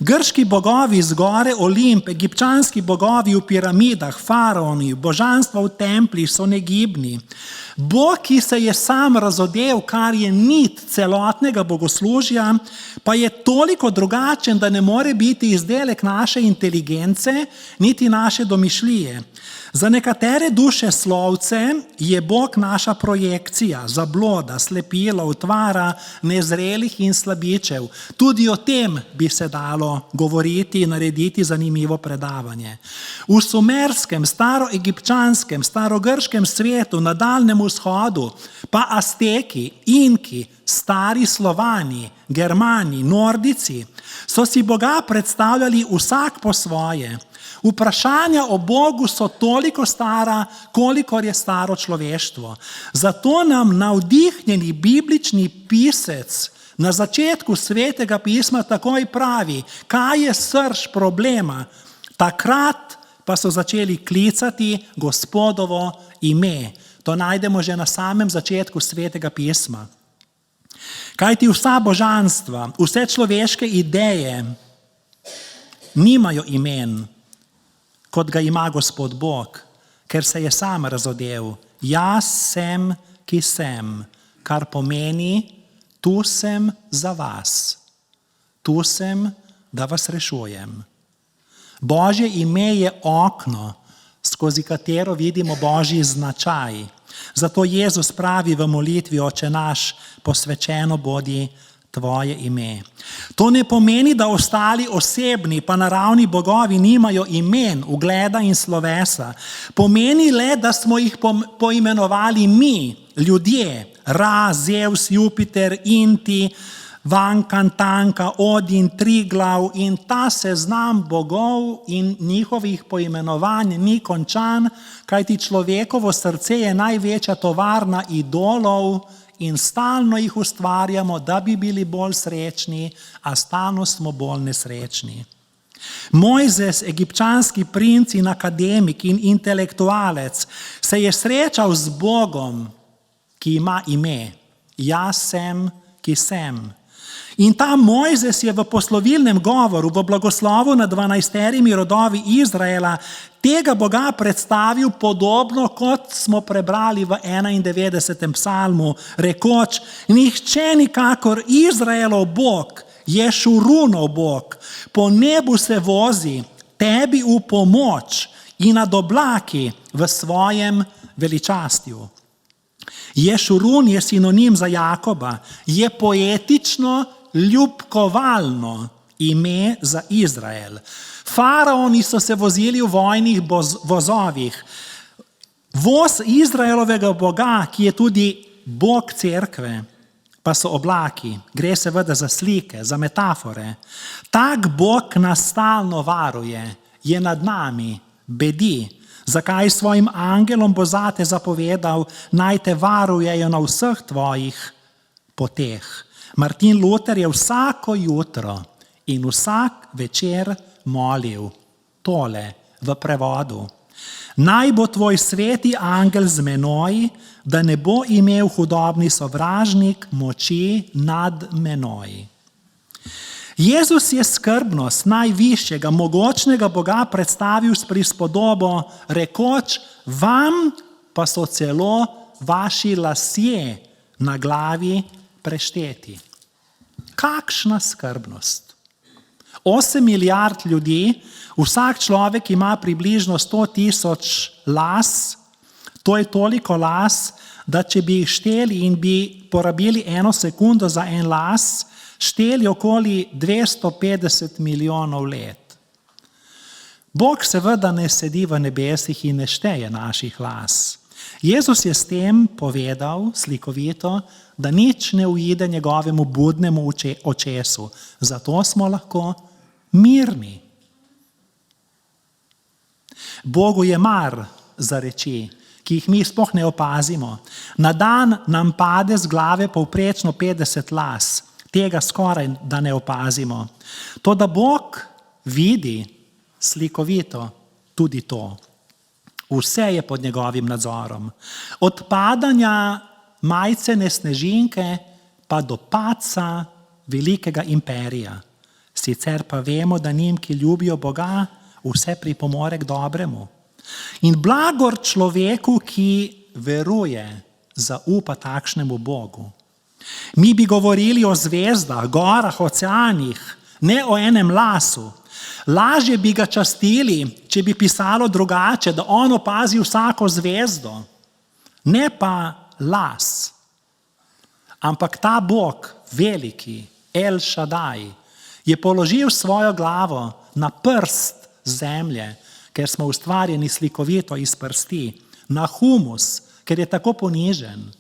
Grški bogovi z gore Olimp, egipčanski bogovi v piramidah, faraoni, božanstva v templih so negibni. Bog, ki se je sam razodel, kar je nit celotnega bogoslužja, pa je toliko drugačen, da ne more biti izdelek naše inteligence, niti naše domišljije. Za nekatere duše slovce je Bog naša projekcija, zabloda, slepilo, utvara nezrelih in slabičev. Tudi o tem bi se dalo govoriti in narediti zanimivo predavanje. V sumerskem, staroegipčanskem, starogrškem svetu, na Daljnem vzhodu, pa Azteki, Inki, stari Slovani, Germani, Nordici so si Boga predstavljali vsak po svoje. Vprašanja o Bogu so toliko stara, kolikor je staro človeštvo. Zato nam navdihnjeni biblični pisec na začetku Svetega pisma takoj pravi, kaj je srž problema. Takrat pa so začeli klicati Gospodovo ime. To najdemo že na samem začetku Svetega pisma. Kajti vsa božanstva, vse človeške ideje nimajo imen, kot ga ima Gospod Bog, ker se je sam razodel. Jaz sem, ki sem, kar pomeni, tu sem za vas. Tu sem, da vas rešujem. Božje ime je okno, skozi katero vidimo Božji značaj. Zato Jezus pravi v molitvi Oče naš, posvečeno bodi tvoje ime. To ne pomeni, da ostali osebni pa naravni bogovi nimajo imen, ugleda in slovesa. Pomeni le, da smo jih poimenovali mi, ljudje, Ra, Zevs, Jupiter, Inti, Vankan, Tanka, Odin, Triglav, in ta seznam bogov in njihovih poimenovanj ni končan, kajti človekovo srce je največja tovarna idolov in stalno jih ustvarjamo, da bi bili bolj srečni, a stalno smo bolj nesrečni. Mojzes, egipčanski princ in akademik in intelektualec, se je srečal z Bogom, ki ima ime. Jaz sem, ki sem. In ta Mojzes je v poslovilnem govoru, v blagoslovu nad 12 rodovi Izraela, tega Boga predstavil podobno, kot smo prebrali v 91. psalmu, rekoč, nihče nikakor Izraelov Bog, Ješurunov Bog, po nebu se vozi, tebi v pomoč in nad oblaki v svojem veličastju. Ješurun je sinonim za Jakoba, je poetično, ljubkovalno ime za Izrael. Faraoni so se vozili v vojnih vozovih. Voz Izraelovega Boga, ki je tudi Bog cerkve, pa so oblaki. Gre seveda za slike, za metafore. Tak Bog nas stalno varuje, je nad nami, bedi. Zakaj svojim angelom bo zate zapovedal, naj te varujejo na vseh tvojih poteh. Martin Luther je vsako jutro in vsak večer molil tole v prevodu. Naj bo tvoj sveti angel z menoj, da ne bo imel hudobni sovražnik moči nad menoj. Jezus je skrbnost najvišjega, mogočnega Boga predstavil s prispodobo, rekoč, vam pa so celo vaši lasje na glavi prešteti. Kakšna skrbnost! 8 milijard ljudi, vsak človek ima približno 100.000 las, to je toliko las, da če bi jih šteli in bi porabili 1 sekundo za en las, šteli okoli 250 milijonov let. Bog seveda ne sedi v nebesih in ne šteje naših las. Jezus je s tem povedal slikovito, da nič ne uide njegovemu budnemu očesu. Zato smo lahko mirni. Bogu je mar za reči, ki jih mi sploh ne opazimo. Na dan nam pade z glave povprečno 50 las. Tega skoraj da ne opazimo. Toda Bog vidi slikovito tudi to. Vse je pod njegovim nadzorom. Od padanja majcene snežinke pa do padca velikega imperija. Sicer pa vemo, da njim, ki ljubijo Boga, vse pripomore k dobremu. In blagor človeku, ki veruje, zaupa takšnemu Bogu. Mi bi govorili o zvezdah, gorah, oceanih, ne o enem lasu. Lažje bi ga častili, če bi pisalo drugače, da on opazi vsako zvezdo, ne pa las. Ampak ta Bog, veliki, El Shaddai, je položil svojo glavo na prst zemlje, ker smo ustvarjeni slikovito iz prsti, na humus, ker je tako ponižen.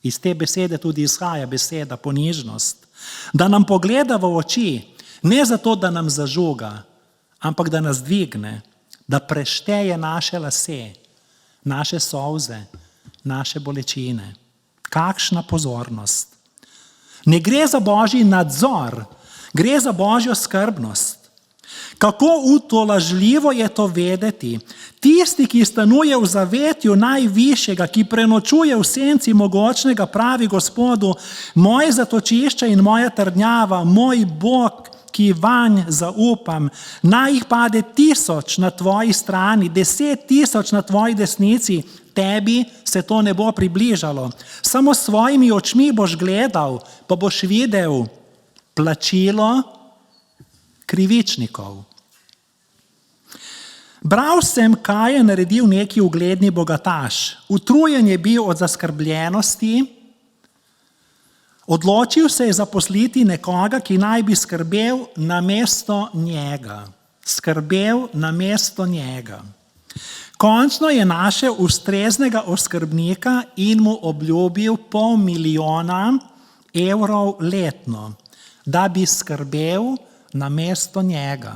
Iz te besede tudi izhaja beseda ponižnost. Da nam pogleda v oči, ne zato, da nam zažuga, ampak da nas dvigne, da prešteje naše lase, naše solze, naše bolečine. Kakšna pozornost. Ne gre za Božji nadzor, gre za Božjo skrbnost. Kako utolažljivo je to vedeti. Tisti, ki stanuje v zavetju najvišjega, ki prenočuje v senci mogočnega, pravi Gospodu, moje zatočišče in moja trdnjava, moj Bog, ki vanj zaupam, naj jih pade 1000 na tvoji strani, 10.000 na tvoji desnici, tebi se to ne bo približalo. Samo s svojimi očmi boš gledal, pa boš videl plačilo krivičnikov. Bral sem, kaj je naredil neki ugledni bogataš. Utrujen je bil od zaskrbljenosti, odločil se je zaposliti nekoga, ki naj bi skrbel namesto njega. Skrbel namesto njega. Končno je našel ustreznega oskrbnika in mu obljubil $500,000 letno, da bi skrbel namesto njega.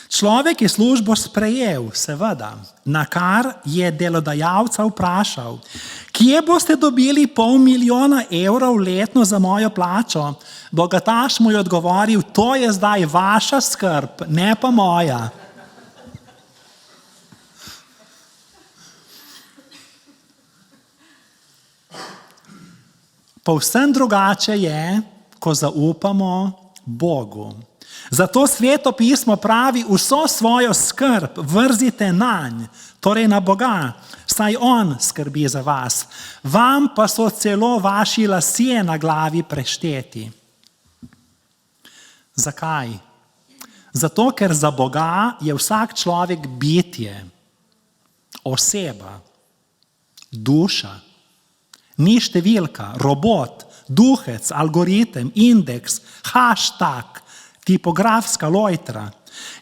Človek je službo sprejel, seveda, na kar je delodajalca vprašal, kje boste dobili $500,000 letno za mojo plačo? Bogataš mu je odgovoril, to je zdaj vaša skrb, ne pa moja. Povsem drugače je, ko zaupamo Bogu. Zato Sveto pismo pravi, vso svojo skrb vrzite nanj, torej na Boga, saj On skrbi za vas. Vam pa so celo vaši lasje na glavi prešteti. Zakaj? Zato, ker za Boga je vsak človek bitje, oseba, duša. Ni številka, robot, duhec, algoritem, indeks, hashtag, tipografska lojtra.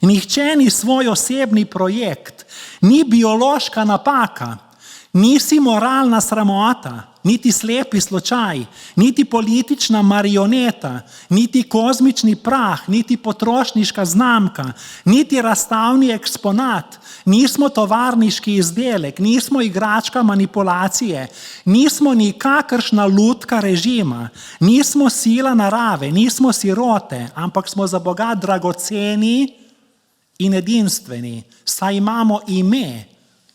Nihče ni svoj osebni projekt, ni biološka napaka, nisi moralna sramota, niti slepi slučaj, niti politična marioneta, niti kozmični prah, niti potrošniška znamka, niti razstavni eksponat, nismo tovarniški izdelek, nismo igračka manipulacije, nismo nikakršna lutka režima, nismo sila narave, nismo sirote, ampak smo za Boga dragoceni in edinstveni, saj imamo ime,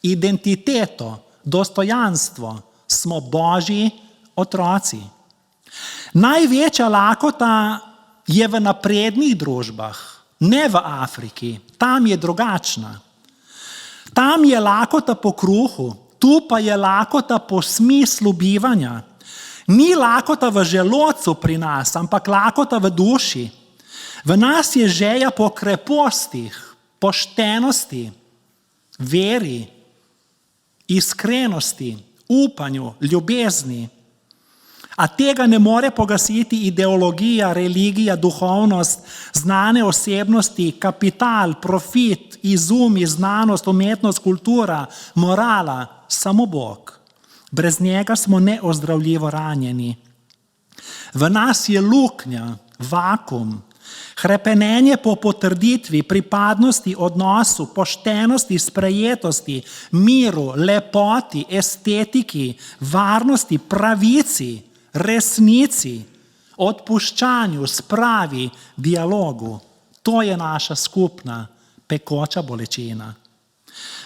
identiteto, dostojanstvo, smo Božji otroci. Največja lakota je v naprednih družbah, ne v Afriki. Tam je drugačna. Tam je lakota po kruhu, tu pa je lakota po smislu bivanja. Ni lakota v želodcu pri nas, ampak lakota v duši. V nas je želja po krepostih, poštenosti, veri, iskrenosti, upanju, ljubezni. A tega ne more pogasiti ideologija, religija, duhovnost, znane osebnosti, kapital, profit, izumi, znanost, umetnost, kultura, morala, samo Bog. Brez njega smo neozdravljivo ranjeni. V nas je luknja, vakuum, hrepenenje po potrditvi, pripadnosti, odnosu, poštenosti, sprejetosti, miru, lepoti, estetiki, varnosti, pravici, resnici, odpuščanju, spravi, dialogu. To je naša skupna, pekoča bolečina.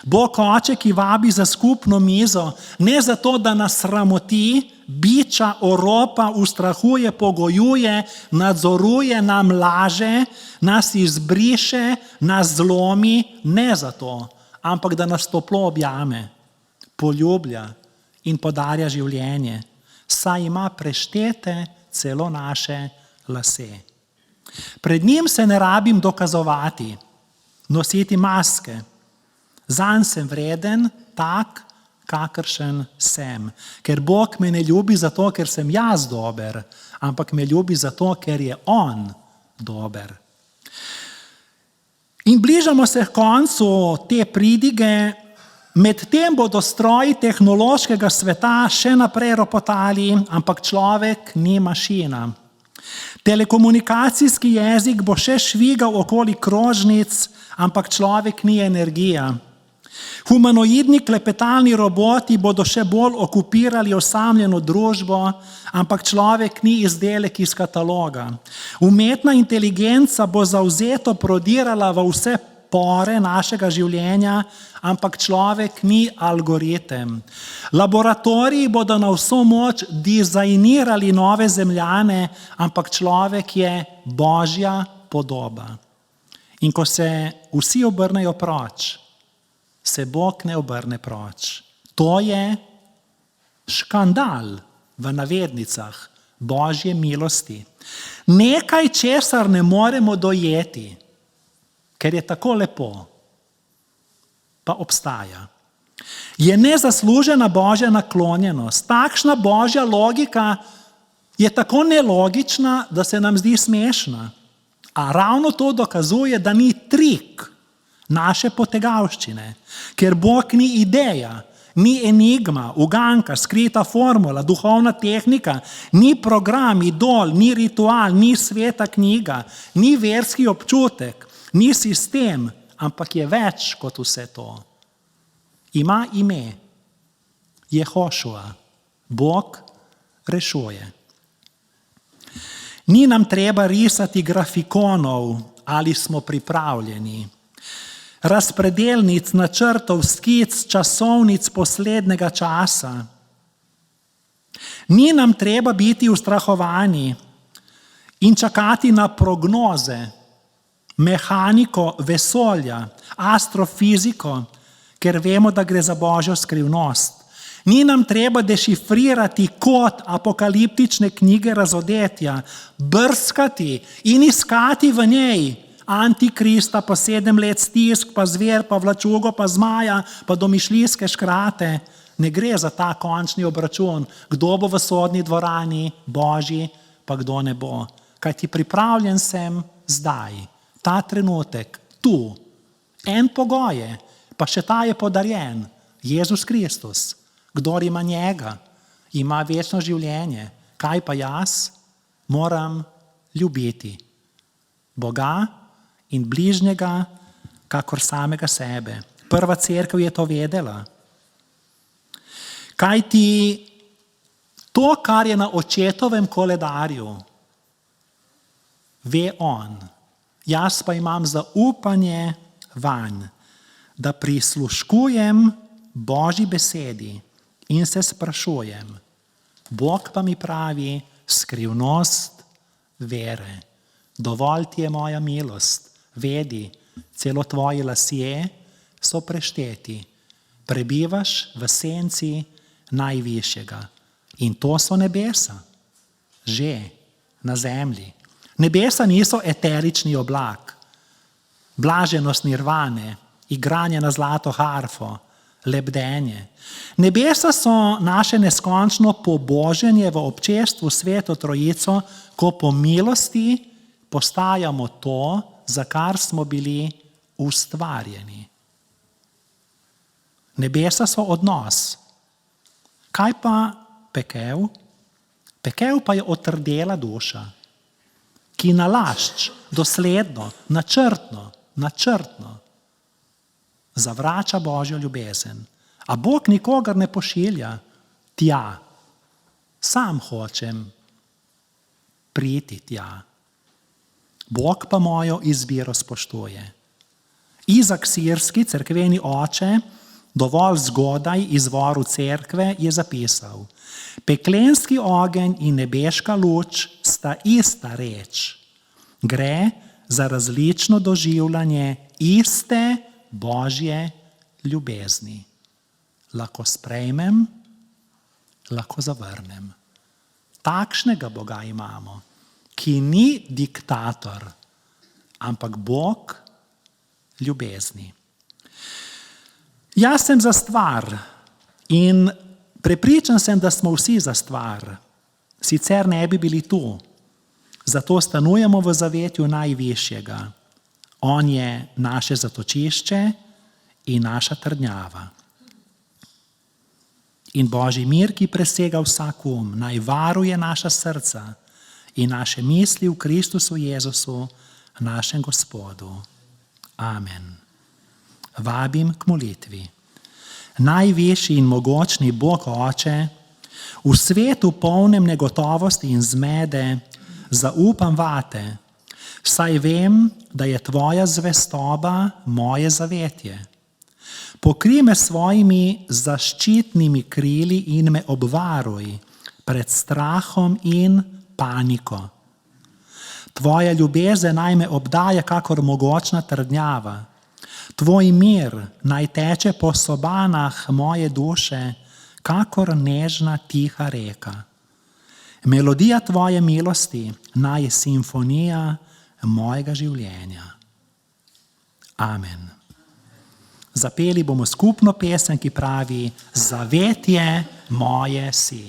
Bog oče, ki vabi za skupno mizo, ne zato, da nas sramoti, biča, oropa, ustrahuje, pogojuje, nadzoruje, nam laže, nas izbriše, nas zlomi, ne zato, ampak da nas toplo objame, poljublja in podarja življenje, saj ima preštete celo naše lase. Pred njim se ne rabim dokazovati, nositi maske. Zanj sem vreden, tak, kakršen sem. Ker Bog me ne ljubi zato, ker sem jaz dober, ampak me ljubi zato, ker je On dober. In bližamo se k koncu te pridige, medtem bodo stroji tehnološkega sveta še naprej ropotali, ampak človek ni mašina. Telekomunikacijski jezik bo še švigal okoli krožnic, ampak človek ni energija. Humanoidni klepetalni roboti bodo še bolj okupirali osamljeno družbo, ampak človek ni izdelek iz kataloga. Umetna inteligenca bo zavzeto prodirala v vse pore našega življenja, ampak človek ni algoritem. Laboratoriji bodo na vso moč dizajnirali nove zemljane, ampak človek je Božja podoba. In ko se vsi obrnejo proč, se Bog ne obrne proč. To je škandal v navednicah Božje milosti. Nekaj, česar ne moremo dojeti, ker je tako lepo, pa obstaja. Je nezaslužena Božja naklonjenost. Takšna Božja logika je tako nelogična, da se nam zdi smešna. A ravno to dokazuje, da ni trik naše potegavščine, ker Bog ni ideja, ni enigma, uganka, skrita formula, duhovna tehnika, ni program, idol, ni ritual, ni sveta knjiga, ni verski občutek, ni sistem, ampak je več kot vse to. Ima ime, Jehošua, Bog rešuje. Ni nam treba risati grafikonov, ali smo pripravljeni. Razpredelnic, načrtov, skic, časovnic poslednjega časa. Ni nam treba biti ustrahovani in čakati na prognoze, mehaniko vesolja, astrofiziko, ker vemo, da gre za Božjo skrivnost. Ni nam treba dešifrirati kod apokaliptične knjige razodetja, brskati in iskati v njej Antikrista, pa 7 let stisk, pa zver, pa vlačugo, pa zmaja, pa domišljijske škrate. Ne gre za ta končni obračun, kdo bo v sodni dvorani, Božji, pa kdo ne bo. Kajti pripravljen sem zdaj, ta trenutek, tu. En pogoj je, pa še ta je podarjen, Jezus Kristus. Kdor ima njega, ima večno življenje. Kaj pa jaz? Moram ljubiti Boga in bližnjega, kakor samega sebe. Prva cerkev je to vedela. Kajti to, kar je na očetovem koledarju, ve on. Jaz pa imam zaupanje vanj, da prisluškujem Božji besedi in se sprašujem. Bog pa mi pravi skrivnost vere. Dovolj ti je moja milost, vedi, celo tvoji lasje so prešteti. Prebivaš v senci najvišjega. In to so nebesa, že na zemlji. Nebesa niso eterični oblak, blaženost nirvane, igranje na zlato harfo, lebdenje. Nebesa so naše neskončno poboženje v občestvu Sveto Trojico, ko po milosti postajamo to, za kar smo bili ustvarjeni. Nebesa so odnos. Kaj pa pekel? Pekel pa je otrdela duša, ki nalašč, dosledno, načrtno zavrača Božjo ljubezen. A Bog nikogar ne pošilja tja. Sam hočem priti tja. Bog pa mojo izbiro spoštuje. Izak Sirski, cerkveni oče, dovolj zgodaj izvoru cerkve je zapisal: peklenski ogenj in nebeška luč sta ista reč. Gre za različno doživljanje iste Božje ljubezni. Lahko sprejmem, lahko zavrnem. Takšnega Boga imamo, ki ni diktator, ampak Bog ljubezni. Jaz sem za stvar in prepričan sem, da smo vsi za stvar. Sicer ne bi bili tu. Zato stanujemo v zavetju najvišjega. On je naše zatočišče in naša trdnjava. In Božji mir, ki presega vsak naj varuje naša srca in naše misli v Kristusu Jezusu, našem Gospodu. Amen. Vabim k molitvi. Najvišji in mogočni Bog Oče, v svetu polnem negotovosti in zmede, zaupam vate, saj vem, da je tvoja zvestoba moje zavetje. Pokrij me svojimi zaščitnimi krili in me obvaruj pred strahom in paniko. Tvoja ljubezen naj me obdaja kakor mogočna trdnjava. Tvoj mir naj teče po sobanah moje duše, kakor nežna tiha reka. Melodija tvoje milosti naj je simfonija mojega življenja. Amen. Zapeli bomo skupno pesem, ki pravi: Zavetje moje si.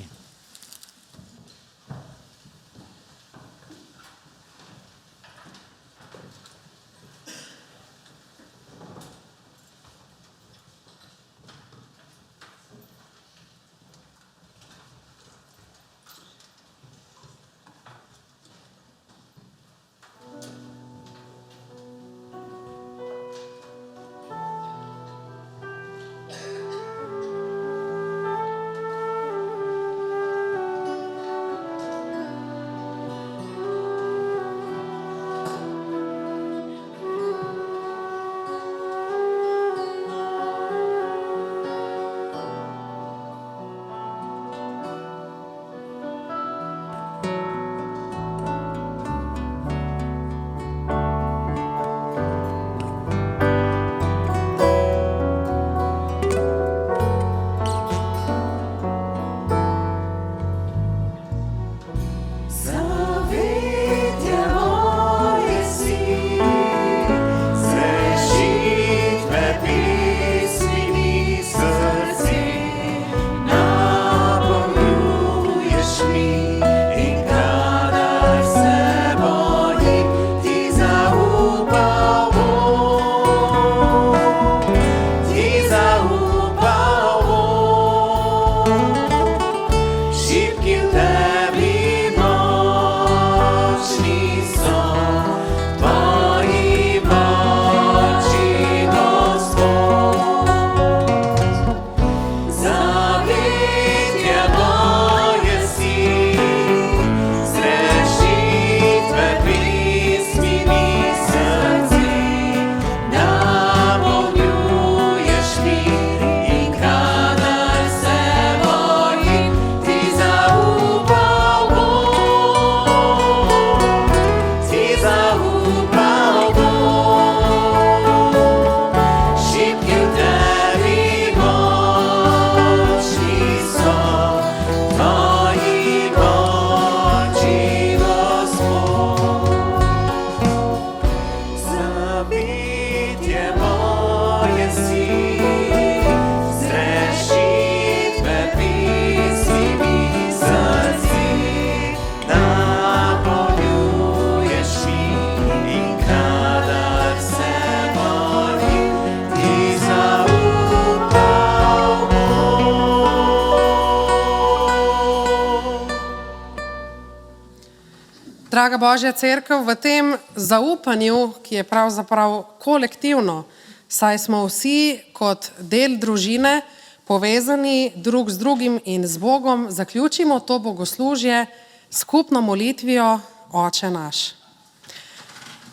draga Božja cerkev, v tem zaupanju, ki je pravzaprav kolektivno, saj smo vsi kot del družine povezani drug z drugim in z Bogom, zaključimo to bogoslužje skupno molitvijo Oče naš.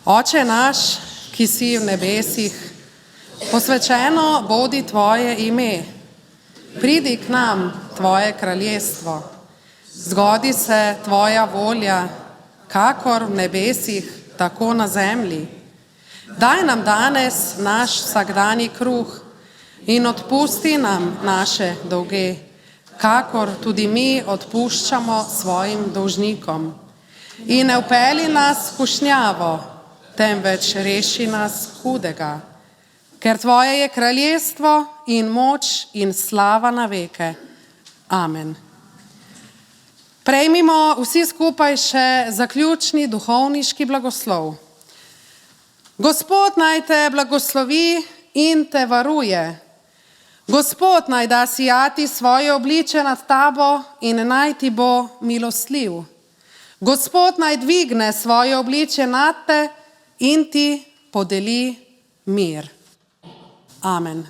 Oče naš, ki si v nebesih, posvečeno bodi tvoje ime. Pridi k nam tvoje kraljestvo. Zgodi se tvoja volja, kakor v nebesih, tako na zemlji. Daj nam danes naš vsakdanji kruh in odpusti nam naše dolge, kakor tudi mi odpuščamo svojim dolžnikom. In ne vpelji nas v skušnjavo, temveč reši nas hudega. Ker tvoje je kraljestvo in moč in slava na veke. Amen. Prejmimo vsi skupaj še zaključni duhovniški blagoslov. Gospod naj te blagoslovi in te varuje. Gospod naj da sijati svoje obliče nad tabo in naj ti bo milostljiv. Gospod naj dvigne svoje obliče nad te in ti podeli mir. Amen.